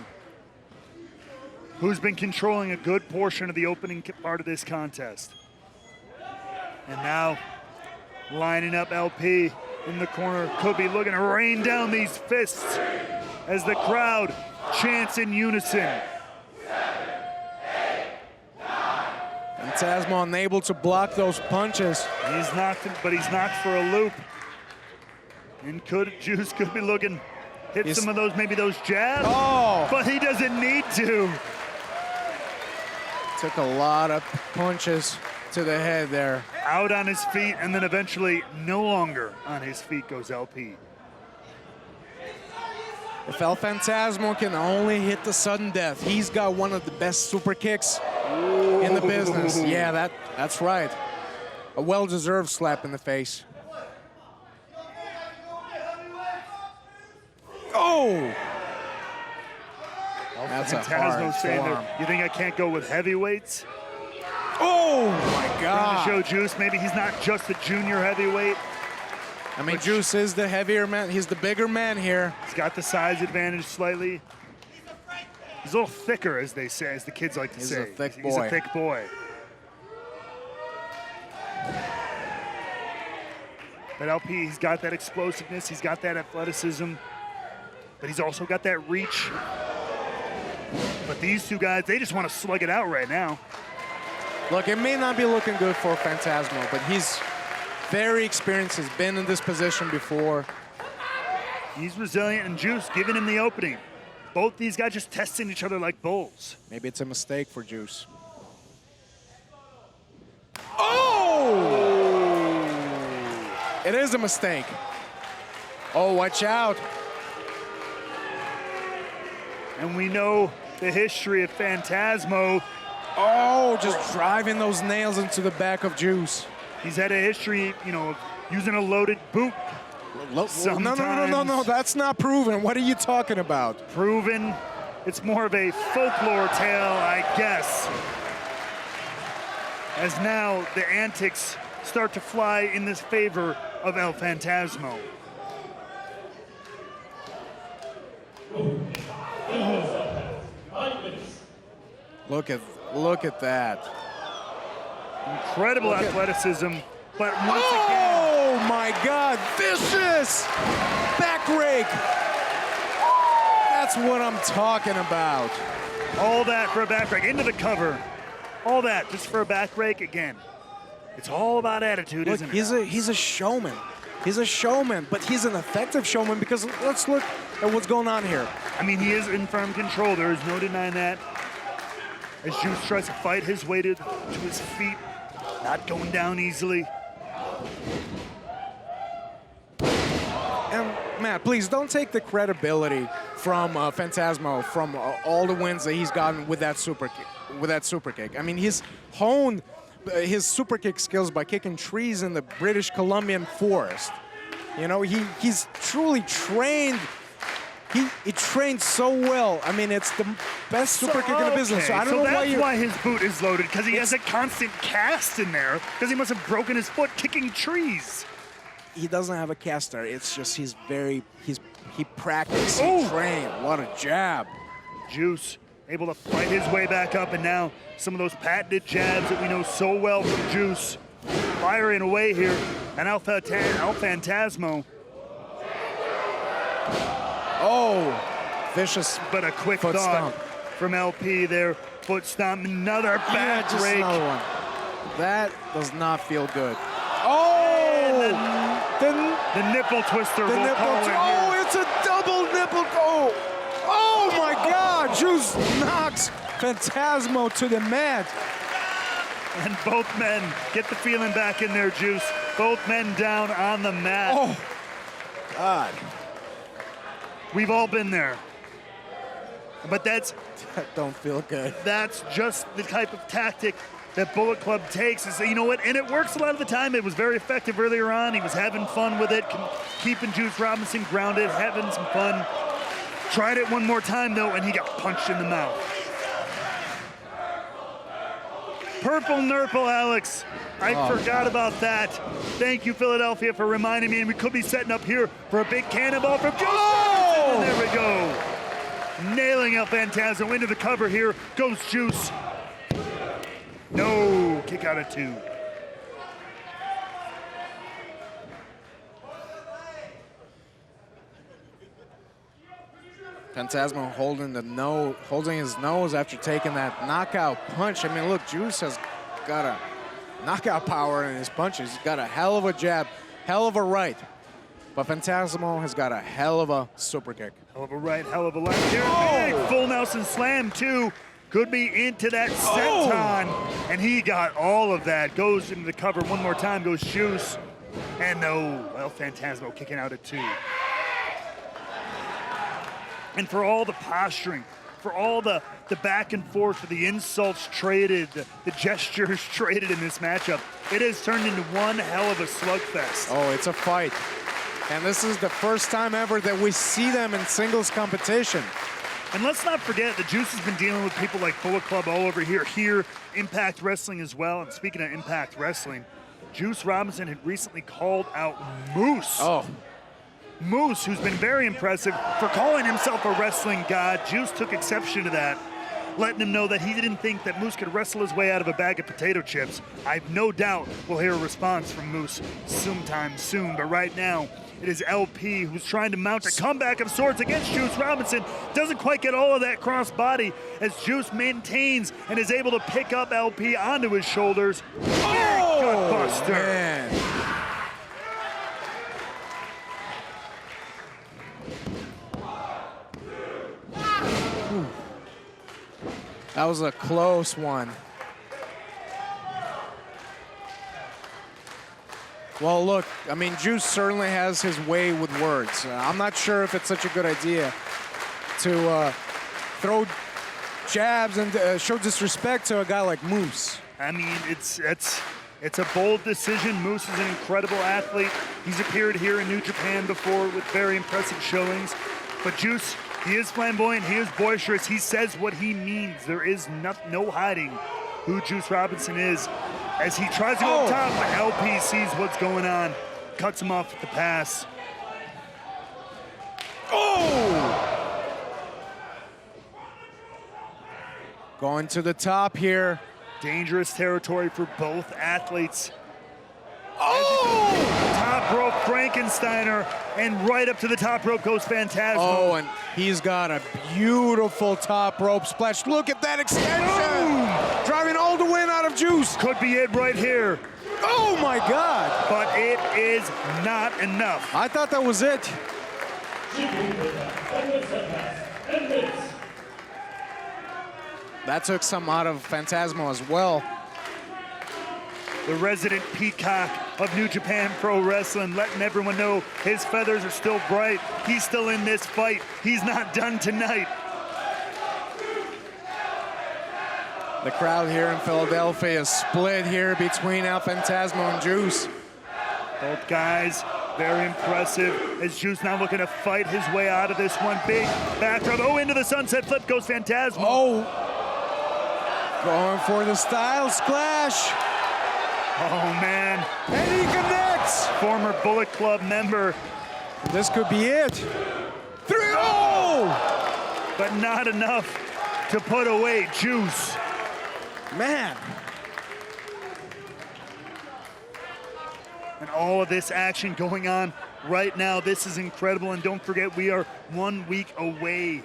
who's been controlling a good portion of the opening part of this contest. And now lining up LP in the corner. Could be looking to rain down these fists as the crowd chants in unison. Phantasmo unable to block those punches. He's knocked, but he's knocked for a loop. And Juice could be looking, hit some of those, maybe those jabs. Oh! But he doesn't need to. Took a lot of punches to the head there. Out on his feet, and then eventually no longer on his feet goes LP. If El Phantasmo can only hit the sudden death, he's got one of the best super kicks in the business. Yeah, that's right. A well-deserved slap in the face. Oh! That's a hard saying forearm. that, you think I can't go with heavyweights? Oh my God! Trying to show Juice maybe he's not just a junior heavyweight. I mean, Juice is the heavier man. He's the bigger man here. He's got the size advantage slightly. He's a little thicker, as they say, as the kids like to say. He's a thick boy. He's a thick boy. But LP, he's got that explosiveness. He's got that athleticism. But he's also got that reach. But these two guys, they just want to slug it out right now. Look, it may not be looking good for Phantasmo, but he's very experienced. He's been in this position before. He's resilient, and Juice giving him the opening. Both these guys just testing each other like bulls. Maybe it's a mistake for Juice. Oh! It is a mistake. Oh, watch out. And we know the history of Phantasmo. Oh, just driving those nails into the back of Juice. He's had a history, you know, of using a loaded boot. No, that's not proven. What are you talking about? Proven? It's more of a folklore tale, I guess. As now the antics start to fly in this favor of El Phantasmo. Look at that. Incredible athleticism, but once again. Oh my God, vicious back rake. That's what I'm talking about. All that for a back rake, into the cover. All that just for a back rake again. It's all about attitude, isn't it? He's a showman. He's a showman, but he's an effective showman because let's look at what's going on here. I mean, he is in firm control. There is no denying that. As Juice tries to fight his way to his feet, not going down easily. And Matt, please don't take the credibility from Phantasmo from all the wins that he's gotten with that super kick. I mean, he's honed his super kick skills by kicking trees in the British Columbian forest. You know, he's truly trained. He trained so well. I mean, it's the best super kick in the business. So I don't know why his boot is loaded, because he has a constant cast in there, because he must have broken his foot kicking trees. He doesn't have a cast there. It's just he practiced, he trained. What a jab. Juice able to fight his way back up, and now some of those patented jabs that we know so well from Juice firing away here. And El Phantasmo. Oh, vicious. But a quick foot thought stomp from LP there. Foot stomp, another back just break. another one. That does not feel good. Oh! The nipple twister. The nipple oh, it's a double nipple. Oh my God! Juice knocks Phantasmo to the mat. And both men get the feeling back in their Juice. Both men down on the mat. Oh, God. We've all been there. But that don't feel good. That's just the type of tactic that Bullet Club takes. Is, you know what? And it works a lot of the time. It was very effective earlier on. He was having fun with it, keeping Juice Robinson grounded, having some fun. Tried it one more time, though, and he got punched in the mouth. Purple Nurple, Alex. I forgot about that. Thank you, Philadelphia, for reminding me. And we could be setting up here for a big cannonball from Juice. Oh! And there we go. Nailing El Phantasmo into the cover here. Goes Juice. No, kick out of 2. Phantasmo holding his nose after taking that knockout punch. I mean, look, Juice has got a knockout power in his punches. He's got a hell of a jab, hell of a right. But Phantasmo has got a hell of a super kick. Hell of a right, hell of a left. Big full Nelson slam, too. Could be into that senton. And he got all of that. Goes into the cover one more time, goes Juice. And no, El Phantasmo kicking out at 2. And for all the posturing, for all the back and forth, for the insults traded, the gestures traded in this matchup, it has turned into one hell of a slugfest. Oh, it's a fight. And this is the first time ever that we see them in singles competition. And let's not forget, the Juice has been dealing with people like Bullet Club all over here, Impact Wrestling as well. And speaking of Impact Wrestling, Juice Robinson had recently called out Moose. Moose, who's been very impressive for calling himself a wrestling god. Juice took exception to that, letting him know that he didn't think that Moose could wrestle his way out of a bag of potato chips. I have no doubt we'll hear a response from Moose sometime soon, but right now, it is LP who's trying to mount a comeback of sorts against Juice Robinson. Doesn't quite get all of that cross body as Juice maintains and is able to pick up LP onto his shoulders. Gutbuster. Man. That was a close one. Well, look, I mean, Juice certainly has his way with words. I'm not sure if it's such a good idea to throw jabs and show disrespect to a guy like Moose. I mean, it's a bold decision. Moose is an incredible athlete. He's appeared here in New Japan before with very impressive showings. But Juice, he is flamboyant, he is boisterous, he says what he means. There is no hiding who Juice Robinson is. As he tries to go up top, but LP sees what's going on, cuts him off with the pass. Going to the top here. Dangerous territory for both athletes. Top rope Frankensteiner, and right up to the top rope goes Phantasmo. And he's got a beautiful top rope splash. Look at that extension! Driving all the wind out of Juice. Could be it right here. Oh my God! But it is not enough. I thought that was it. That took some out of Phantasmo as well. The resident peacock of New Japan Pro Wrestling, letting everyone know his feathers are still bright. He's still in this fight. He's not done tonight. The crowd here in Philadelphia is split here between El Phantasmo and Juice. Both guys very impressive as Juice now looking to fight his way out of this one. Big back rub. Into the sunset flip goes Phantasmo. Going for the style splash. Oh, man. And he connects. Former Bullet Club member. This could be it. 3-0! But not enough. to put away Juice. Man. And all of this action going on right now. This is incredible. And don't forget, we are 1 week away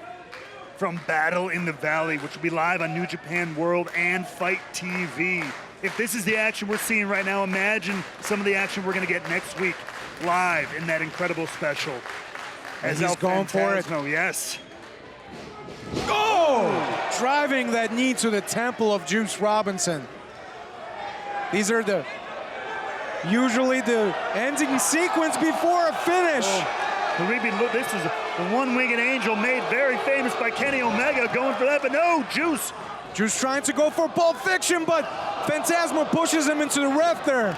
from Battle in the Valley, which will be live on New Japan World and Fight TV. If this is the action we're seeing right now, imagine some of the action we're going to get next week live in that incredible special. As he's going for it. Yes. Oh! Driving that knee to the temple of Juice Robinson. These are usually the ending sequence before a finish. This is the one-winged angel made very famous by Kenny Omega going for that, but no, Juice. Juice trying to go for Pulp Fiction, but Phantasmo pushes him into the ref there.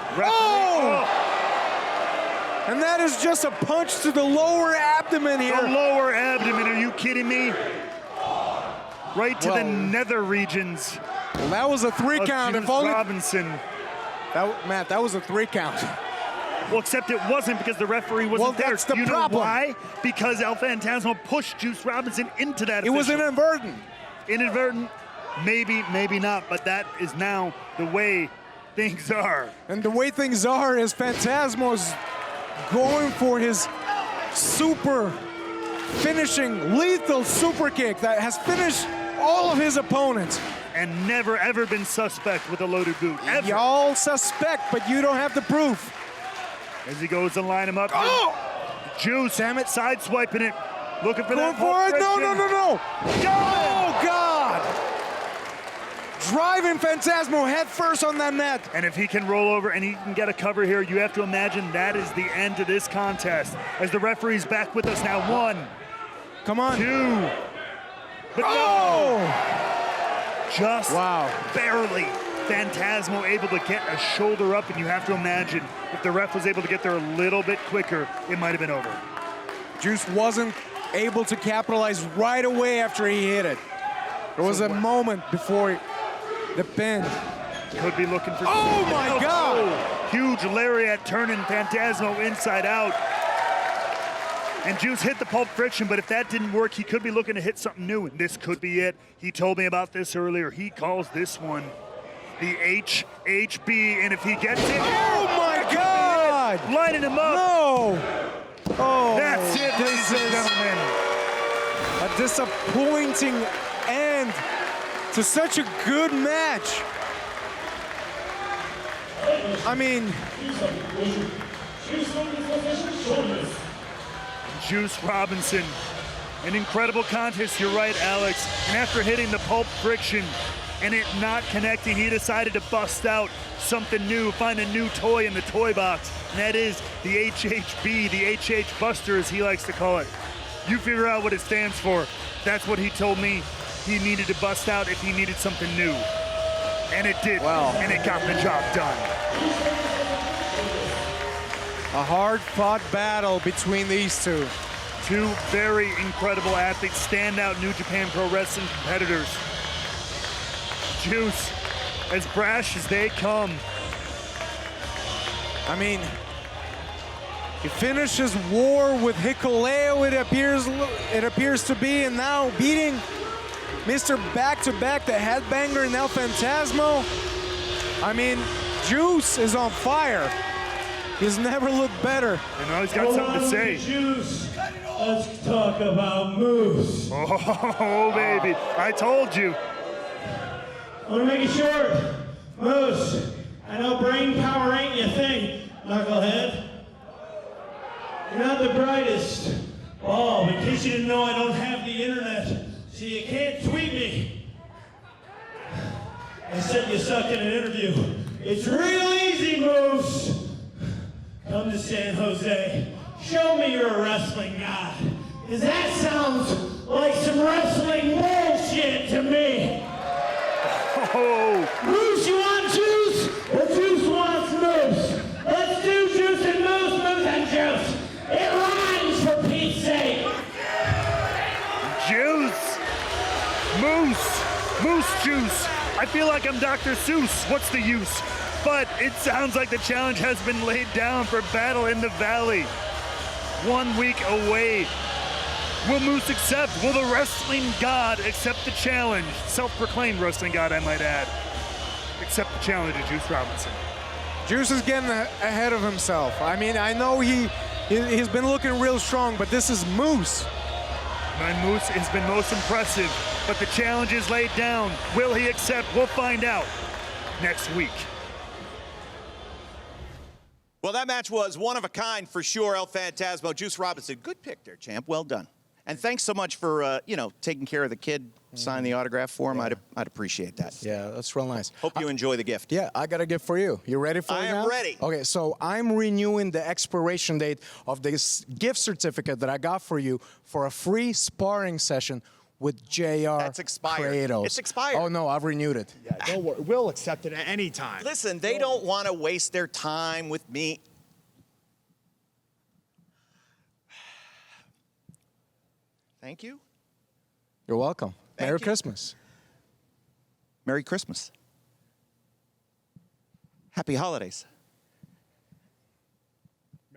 And that is just a punch to the lower abdomen here. The lower abdomen, are you kidding me? Right to the nether regions. Well, that was a 3 count. Juice Robinson. Matt, that was a 3 count. Well, except it wasn't because the referee wasn't there. That's the you problem. Know why? Because El Phantasmo pushed Juice Robinson into that. It was inadvertent. Inadvertent, maybe, maybe not, but that is now the way things are. And the way things are is Phantasmo's going for his super finishing lethal super kick that has finished all of his opponents. And never ever been suspect with a loaded boot, ever. Y'all suspect, but you don't have the proof. As he goes to line him up. Juice, damn it, sideswiping it. Looking for going that. For it. No. Oh, God. Driving Phantasmo head first on that mat. And if he can roll over and he can get a cover here, you have to imagine that is the end of this contest. As the referee's back with us now. 1. Come on. 2. But no. Just barely. Phantasmo able to get a shoulder up, and you have to imagine if the ref was able to get there a little bit quicker, it might have been over. Juice wasn't able to capitalize right away after he hit it. There was a moment before the pin. Could be looking for... Oh, my God! Huge lariat turning Phantasmo inside out. And Juice hit the Pulp Friction, but if that didn't work, he could be looking to hit something new, and this could be it. He told me about this earlier. He calls this one the HHB, and if he gets it... Oh, my God! Lining him up. No! Oh, that's it, ladies and gentlemen. A disappointing end to such a good match. I mean... Juice Robinson, an incredible contest, you're right, Alex. And after hitting the Pulp Friction and it not connecting, he decided to bust out something new, find a new toy in the toy box, and that is the HHB, the HH Buster, as he likes to call it. You figure out what it stands for. That's what he told me he needed to bust out if he needed something new. And it did, and it got the job done. A hard-fought battle between these two. Two very incredible athletes, standout New Japan Pro Wrestling competitors. Juice, as brash as they come. I mean, he finishes war with Hikuleo, it appears to be, and now beating Mr. Back-to-Back, the headbanger, and El Phantasmo. I mean, Juice is on fire. He's never looked better. And now he's got something to say. Juice. Let's talk about Moose. Oh, baby. I told you. I'm gonna make it short. Moose, I know brain power ain't your thing, knucklehead. You're not the brightest. Oh, in case you didn't know, I don't have the internet, so you can't tweet me. I said you suck in an interview. It's real easy, Moose. Come to San Jose. Show me you're a wrestling god. Because that sounds like some wrestling bullshit to me. Oh. Moose, you want Juice? Or Juice wants Moose? Let's do Juice and Moose, Moose and Juice. It rhymes, for Pete's sake. Juice. Moose. Moose Juice. I feel like I'm Dr. Seuss. What's the use? But it sounds like the challenge has been laid down for Battle in the Valley. 1 week away Will Moose accept? Will the wrestling god accept the challenge? Self-proclaimed wrestling god, I might add. Accept the challenge of Juice Robinson. Juice is getting ahead of himself. I mean, I know he's been looking real strong, but this is Moose. And Moose has been most impressive, but the challenge is laid down. Will he accept? We'll find out next week. Well, that match was one of a kind for sure. El Phantasmo, Juice Robinson. Good pick there, champ. Well done. And thanks so much for, taking care of the kid, signing the autograph for him. I'd appreciate that. Yeah, that's real nice. Hope you enjoy the gift. Yeah, I got a gift for you. You ready for it now? I am ready. Okay, so I'm renewing the expiration date of this gift certificate that I got for you for a free sparring session with JR. That's expired. Kratos. It's expired. Oh, no, I've renewed it. Yeah, don't worry. We'll accept it at any time. Listen, they don't want to waste their time with me. Thank you. You're welcome. Thank Merry you. Christmas. Merry Christmas. Happy holidays.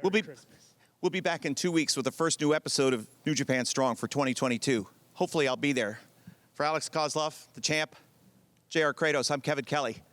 We'll be back in 2 weeks with the first new episode of New Japan Strong for 2022. Hopefully I'll be there. For Alex Koslov, the champ, JR Kratos, I'm Kevin Kelly.